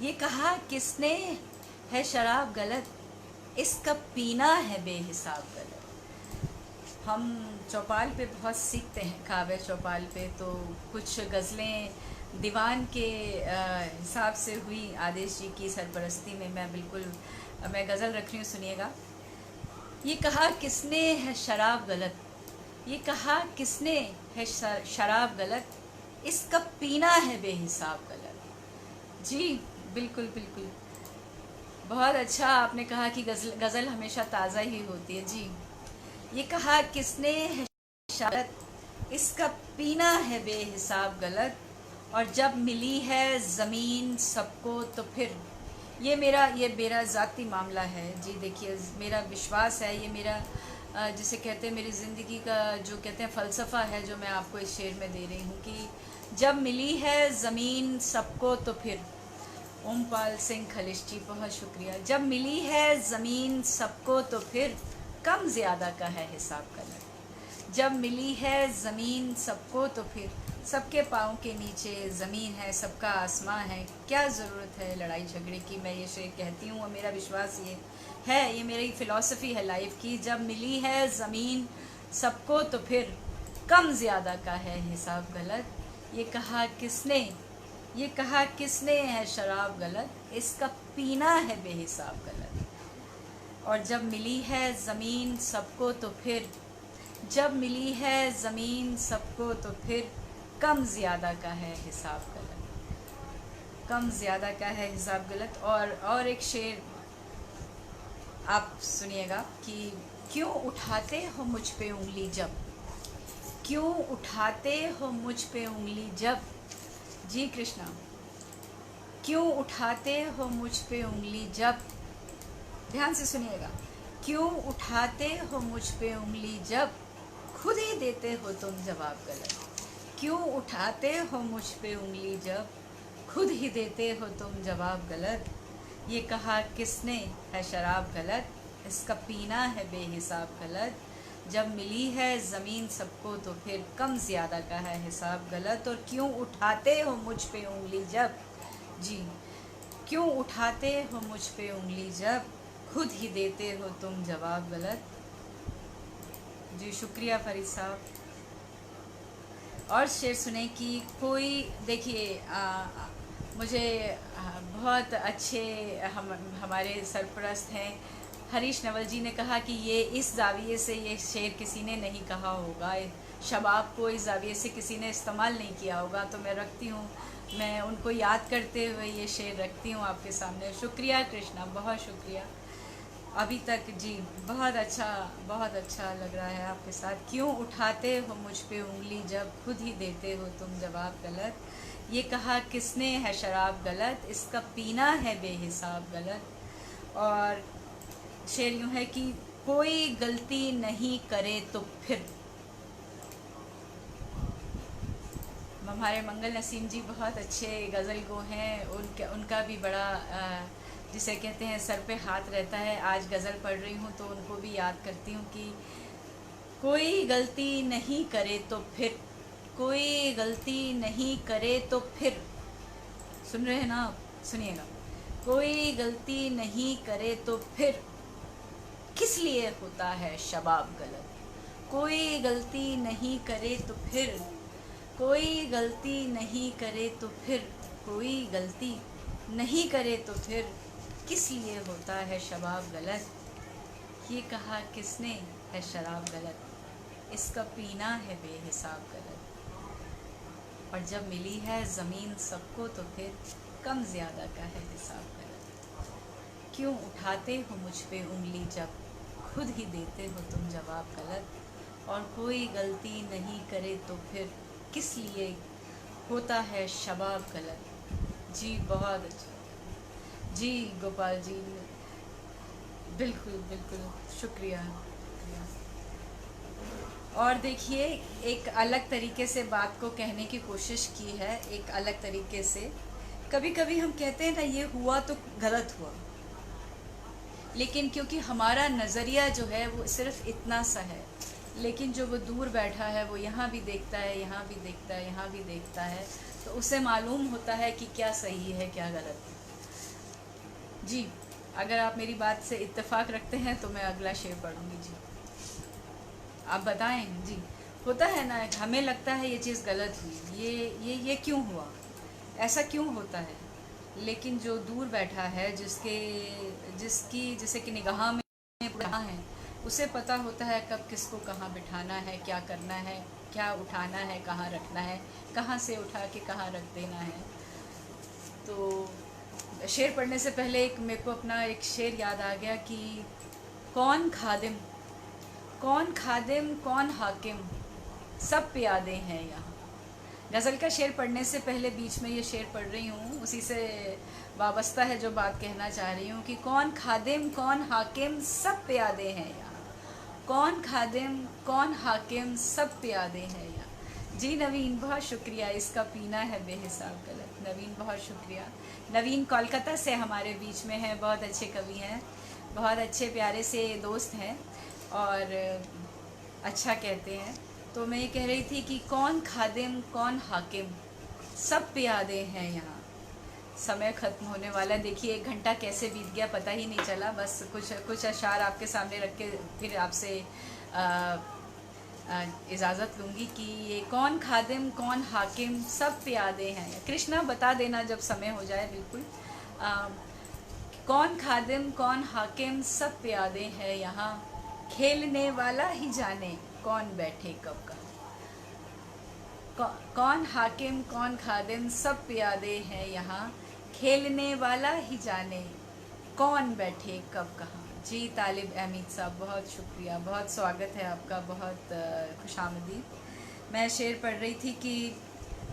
ये कहा किसने है शराब गलत, इसका पीना है बेहिसाब गलत। हम चौपाल पे बहुत सीखते हैं, काव्य चौपाल पे, तो कुछ गज़लें दीवान के हिसाब से हुई आदेश जी की सरपरस्ती में। मैं गज़ल रख रही हूँ, सुनिएगा। ये कहा किसने है शराब गलत, ये कहा किसने है शराब गलत, इसका पीना है बेहिसाब गलत। जी बिल्कुल बिल्कुल, बहुत अच्छा आपने कहा कि गज़ल हमेशा ताज़ा ही होती है। जी, ये कहा किसने है शराब, इसका पीना है बेहिसाब गलत, और जब मिली है ज़मीन सबको तो फिर। ये मेरा ज़ाती मामला है। जी देखिए, मेरा विश्वास है, ये मेरा जिसे कहते हैं मेरी ज़िंदगी का जो कहते हैं फ़लसफ़ा है, जो मैं आपको इस शेर में दे रही हूँ कि जब मिली है ज़मीन सबको तो फिर। ओमपाल सिंह खलिश जी, बहुत शुक्रिया। जब मिली है ज़मीन सबको तो फिर, कम ज़्यादा का है हिसाब गलत। जब मिली है ज़मीन सबको तो फिर, सबके पाँव के नीचे ज़मीन है, सबका आसमां है, क्या ज़रूरत है लड़ाई झगड़े की। मैं ये शेर कहती हूँ और मेरा विश्वास ये है, ये मेरी फ़िलॉसफ़ी है लाइफ की। जब मिली है ज़मीन सबको तो फिर, कम ज़्यादा का है हिसाब गलत। ये कहा किसने है शराब गलत, इसका पीना है बेहिसाब गलत। और जब मिली है ज़मीन सबको तो फिर, जब मिली है ज़मीन सबको तो फिर, कम ज़्यादा का है हिसाब गलत, कम ज़्यादा का है हिसाब गलत। और एक शेर आप सुनिएगा कि क्यों उठाते हो मुझ पे उंगली जब, क्यों उठाते हो मुझ पे उंगली जब। जी कृष्णा, क्यों उठाते हो मुझ पे उंगली जब, ध्यान से सुनिएगा। क्यों उठाते हो मुझ पे उंगली जब, खुद ही देते हो तुम जवाब गलत। क्यों उठाते हो मुझ पे उंगली जब, खुद ही देते हो तुम जवाब गलत। ये कहा किसने है शराब गलत, इसका पीना है बेहिसाब गलत। जब मिली है ज़मीन सबको तो फिर, कम ज़्यादा का है हिसाब गलत। और क्यों उठाते हो मुझ पे उंगली जब, जी क्यों उठाते हो मुझ पे उंगली जब, खुद ही देते हो तुम जवाब गलत। जी शुक्रिया फरीद साहब। और शेर सुने कि कोई, देखिए मुझे बहुत अच्छे हमारे सरपरस्त हैं हरीश नवल जी ने कहा कि ये इस जाविये से ये शेर किसी ने नहीं कहा होगा, शबाब को इस जाविये से किसी ने इस्तेमाल नहीं किया होगा, तो मैं रखती हूँ, मैं उनको याद करते हुए ये शेर रखती हूँ आपके सामने। शुक्रिया कृष्णा, बहुत शुक्रिया। अभी तक जी बहुत अच्छा लग रहा है आपके साथ। क्यों उठाते हो मुझ पे उंगली जब खुद ही देते हो तुम जवाब गलत, ये कहा किसने है शराब गलत, इसका पीना है बेहिसाब गलत। और शेर यूँ है कि कोई गलती नहीं करे तो फिर, हमारे मंगल नसीम जी बहुत अच्छे गज़ल गो हैं, उनका भी बड़ा जिसे कहते हैं सर पे हाथ रहता है। आज गज़ल पढ़ रही हूँ तो उनको भी याद करती हूँ कि कोई गलती नहीं करे तो फिर, कोई गलती नहीं करे तो फिर, सुन रहे हैं ना आप, सुनिएगा। कोई गलती नहीं करे तो फिर किस लिए होता है शबाब गलत, कोई गलती नहीं करे तो फिर, कोई गलती नहीं करे तो फिर, कोई गलती नहीं करे तो फिर किस लिए होता है शबाब गलत, ये कहा किसने है शराब गलत, इसका पीना है बेहिसाब गलत। और जब मिली है ज़मीन सबको तो फिर कम ज़्यादा का है हिसाब गलत। क्यों उठाते हो मुझ पे उंगली जब खुद ही देते हो तुम जवाब गलत, और कोई गलती नहीं करे तो फिर किस लिए होता है शबाब गलत। जी बहुत अच्छा जी गोपाल जी, बिल्कुल बिल्कुल, शुक्रिया। और देखिए एक अलग तरीके से बात को कहने की कोशिश की है, एक अलग तरीके से। कभी कभी हम कहते हैं ना ये हुआ तो गलत हुआ, लेकिन क्योंकि हमारा नज़रिया जो है वो सिर्फ इतना सा है, लेकिन जो वो दूर बैठा है वो यहाँ भी देखता है, यहाँ भी देखता है, यहाँ भी देखता है, तो उसे मालूम होता है कि क्या सही है क्या गलत है। जी अगर आप मेरी बात से इत्तेफाक रखते हैं तो मैं अगला शेर पढ़ूंगी। जी आप बताएं। जी होता है ना, हमें लगता है ये चीज़ गलत हुई, ये क्यों हुआ, ऐसा क्यों होता है, लेकिन जो दूर बैठा है जिसकी जैसे कि निगाह में कहाँ है, उसे पता होता है कब किसको कहाँ बिठाना है, क्या करना है, क्या उठाना है, कहाँ रखना है, कहाँ से उठा के कहाँ रख देना है। तो शेर पढ़ने से पहले मेरे को अपना एक शेर याद आ गया कि कौन खादिम कौन हाकिम सब प्यादे हैं यहाँ। गज़ल का शेर पढ़ने से पहले बीच में ये शेर पढ़ रही हूँ, उसी से वाबस्ता है जो बात कहना चाह रही हूँ कि कौन खादिम कौन हाकिम सब प्यादे हैं यहाँ, कौन खादिम कौन हाकिम सब प्यादे हैं यहाँ। जी नवीन बहुत शुक्रिया, इसका पीना है बेहिसाब गलत। नवीन बहुत शुक्रिया। नवीन कोलकाता से हमारे बीच में है, बहुत अच्छे कवि हैं, बहुत अच्छे प्यारे से दोस्त हैं और अच्छा कहते हैं। तो मैं ये कह रही थी कि कौन खादिम कौन हाकिम सब प्यादे हैं यहाँ। समय ख़त्म होने वाला, देखिए 1 घंटा कैसे बीत गया पता ही नहीं चला। बस कुछ अशार आपके सामने रख के फिर आपसे इजाज़त लूँगी कि ये कौन खादिम कौन हाकिम सब प्यादे हैं। कृष्णा बता देना जब समय हो जाए। बिल्कुल कौन खादिम कौन हाकिम सब प्यादे हैं यहाँ, खेलने वाला ही जाने कौन बैठे कब कहाँ। कौन हाकिम कौन खादिम सब प्यादे हैं यहाँ, खेलने वाला ही जाने कौन बैठे कब कहाँ। जी तालिब अहमद साहब बहुत शुक्रिया, बहुत स्वागत है आपका, बहुत खुशामदीद। मैं शेर पढ़ रही थी कि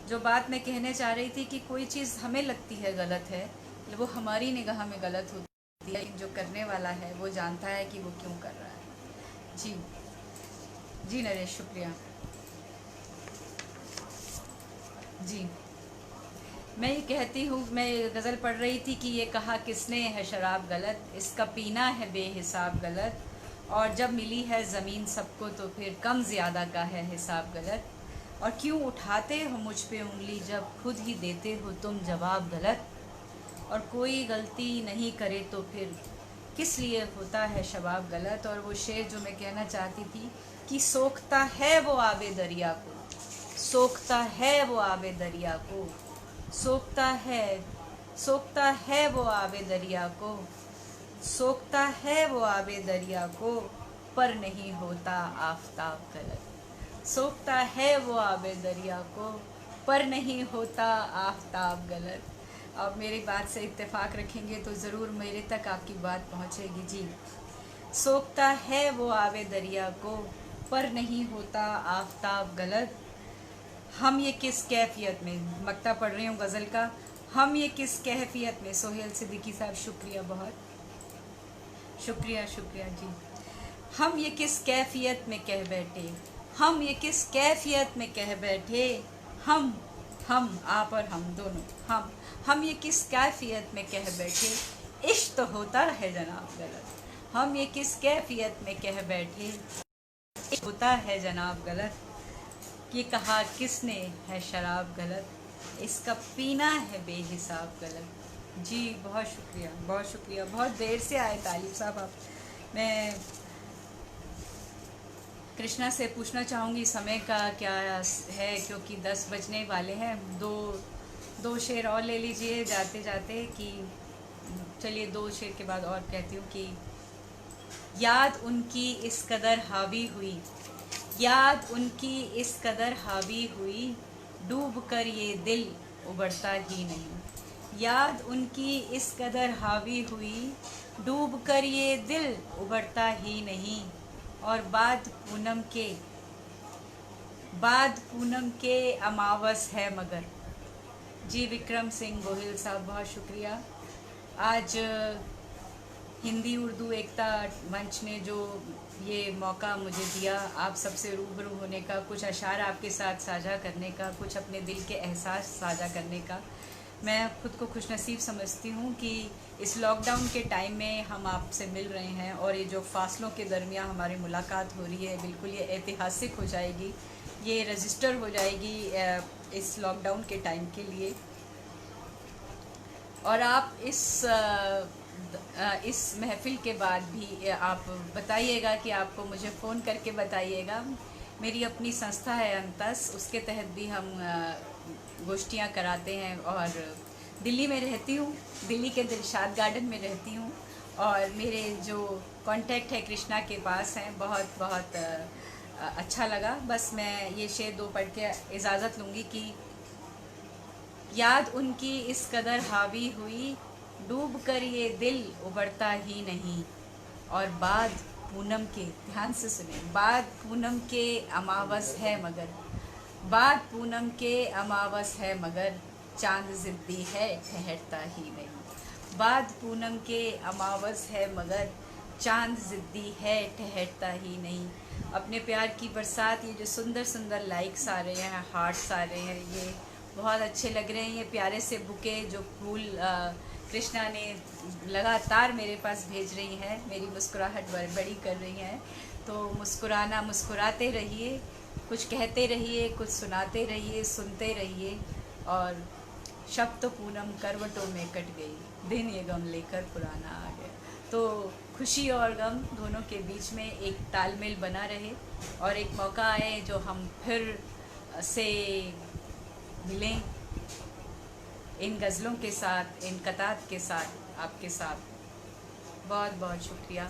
जो बात मैं कहने चाह रही थी कि कोई चीज़ हमें लगती है गलत है, वो हमारी निगाह में गलत होती है, लेकिन जो करने वाला है वो जानता है कि वो क्यों कर रहा है। जी जी नरेश शुक्रिया। जी मैं ये कहती हूँ, मैं गज़ल पढ़ रही थी कि ये कहा किसने है शराब गलत, इसका पीना है बेहिसाब गलत, और जब मिली है ज़मीन सबको तो फिर कम ज़्यादा का है हिसाब गलत। और क्यों उठाते हो मुझ पे उंगली जब खुद ही देते हो तुम जवाब गलत, और कोई गलती नहीं करे तो फिर किस लिए होता है शबाब गलत। और वो शेर जो मैं कहना चाहती थी कि सोखता है वो आबे दरिया को, सोखता है वो आबे दरिया को, सोखता है वो आबे दरिया को, सोखता है वो आबे दरिया को, पर नहीं होता आफताब गलत। सोखता है वो आबे दरिया को, पर नहीं होता आफताब गलत। अब मेरी बात से इत्तेफाक रखेंगे तो ज़रूर मेरे तक आपकी बात पहुँचेगी जी। सोखता है वो आबे दरिया को, पर नहीं होता आफताब गलत। हम ये किस कैफियत में, मक्ता पढ़ रही हूँ गज़ल का, हम ये किस कैफियत में। सोहेल सिद्दीकी साहब शुक्रिया, बहुत शुक्रिया, शुक्रिया जी। हम ये किस कैफियत में कह बैठे, हम ये किस कैफियत में कह बैठे, हम आप और हम दोनों, हम ये किस कैफियत में कह बैठे, इश्क तो होता है जनाब गलत। हम ये किस कैफियत में कह बैठे, इश्क होता है जनाब गलत। ये कहा किसने है शराब गलत, इसका पीना है बेहिसाब गलत। जी बहुत शुक्रिया, बहुत शुक्रिया। बहुत देर से आए तालिब साहब आप। मैं कृष्णा से पूछना चाहूँगी समय का क्या है, क्योंकि 10 बजने वाले हैं। दो शेर और ले लीजिए जाते जाते, कि चलिए 2 शेर के बाद और कहती हूँ कि याद उनकी इस कदर हावी हुई, याद उनकी इस कदर हावी हुई, डूब कर ये दिल उबरता ही नहीं। याद उनकी इस कदर हावी हुई, डूब कर ये दिल उबरता ही नहीं। और बाद पूनम के अमावस है मगर। जी विक्रम सिंह गोहिल साहब बहुत शुक्रिया। आज हिंदी उर्दू एकता मंच ने जो ये मौका मुझे दिया आप सबसे रूबरू होने का, कुछ अशार आपके साथ साझा करने का, कुछ अपने दिल के एहसास साझा करने का, मैं खुद को खुशनसीब समझती हूँ कि इस लॉकडाउन के टाइम में हम आपसे मिल रहे हैं और ये जो फासलों के दरमियान हमारी मुलाकात हो रही है, बिल्कुल ये ऐतिहासिक हो जाएगी, ये रजिस्टर हो जाएगी इस लॉकडाउन के टाइम के लिए। और आप इस महफ़िल के बाद भी आप बताइएगा कि आपको मुझे फ़ोन करके बताइएगा। मेरी अपनी संस्था है अंतस, उसके तहत भी हम गोष्ठियाँ कराते हैं और दिल्ली में रहती हूँ, दिल्ली के दिलशाद गार्डन में रहती हूँ और मेरे जो कांटेक्ट है कृष्णा के पास हैं। बहुत बहुत अच्छा लगा। बस मैं ये शेर 2 पढ़ के इजाज़त लूँगी कि याद उनकी इस कदर हावी हुई, डूब कर ये दिल उबरता ही नहीं। और बाद पूनम के, ध्यान से सुने, बाद पूनम के अमावस है मगर, बाद पूनम के अमावस है मगर, चांद ज़िद्दी है ठहरता ही नहीं। बाद पूनम के अमावस है मगर, चांद ज़िद्दी है ठहरता ही नहीं। अपने प्यार की बरसात, ये जो सुंदर सुंदर लाइक्स आ रहे हैं, हार्ट्स आ रहे हैं, ये बहुत अच्छे लग रहे हैं। ये प्यारे से बुके जो फूल कृष्णा ने लगातार मेरे पास भेज रही हैं, मेरी मुस्कुराहट बड़ी कर रही हैं। तो मुस्कुराना, मुस्कुराते रहिए, कुछ कहते रहिए, कुछ सुनाते रहिए, सुनते रहिए। और शब तो पूनम करवटों में कट गई, दिन ये गम लेकर पुराना आ गया। तो खुशी और गम दोनों के बीच में एक तालमेल बना रहे और एक मौका आए जो हम फिर से मिलें इन गज़लों के साथ, इन कतात के साथ, आपके साथ। बहुत बहुत शुक्रिया,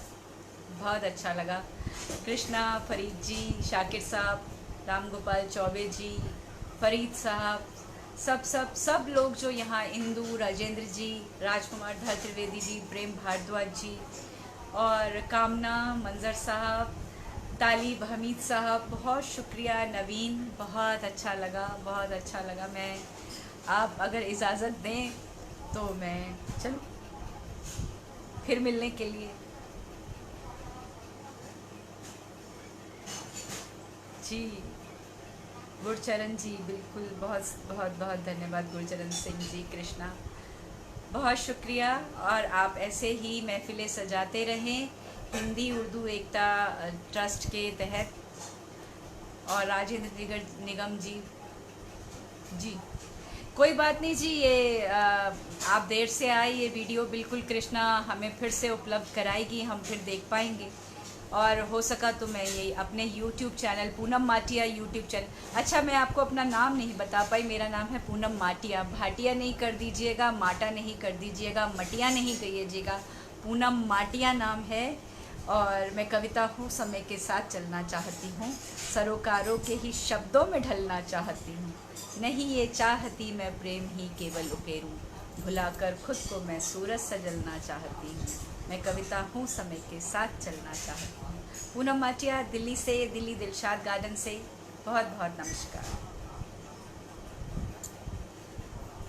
बहुत अच्छा लगा। कृष्णा, फरीद जी, शाकिर साहब, राम गोपाल चौबे जी, फरीद साहब, सब लोग जो यहाँ, इंदू, राजेंद्र जी, राजकुमार धर त्रिवेदी जी, प्रेम भारद्वाज जी और कामना, मंजर साहब, तालिब हमीद साहब, बहुत शुक्रिया। नवीन, बहुत अच्छा लगा, बहुत अच्छा लगा। मैं, आप अगर इजाज़त दें तो मैं चलूँ फिर मिलने के लिए। जी गुरचरण जी, बिल्कुल, बहुत बहुत बहुत धन्यवाद गुरचरण सिंह जी। कृष्णा, बहुत शुक्रिया। और आप ऐसे ही महफ़िलें सजाते रहें हिंदी उर्दू एकता ट्रस्ट के तहत। और राजेंद्र निगम जी, जी कोई बात नहीं जी, ये आप देर से आए, ये वीडियो बिल्कुल कृष्णा हमें फिर से उपलब्ध कराएगी, हम फिर देख पाएंगे। और हो सका तो मैं ये अपने YouTube channel Poonam Matiya YouTube channel, अच्छा मैं आपको अपना नाम नहीं बता पाई, मेरा नाम है पूनम माटिया। भाटिया नहीं कर दीजिएगा, माटा नहीं कर दीजिएगा, मटिया नहीं कहिएगा, पूनम माटिया नाम है और मैं कविता हूँ, समय के साथ चलना चाहती हूँ, सरोकारों के ही शब्दों में ढलना चाहती हूँ। नहीं ये चाहती मैं प्रेम ही केवल उकेरूँ, भुलाकर खुद को मैं सूरज सजलना चाहती हूँ। मैं कविता हूँ, समय के साथ चलना चाहती हूँ। पूनम माटिया, दिल्ली से, दिल्ली दिलशाद गार्डन से बहुत बहुत नमस्कार।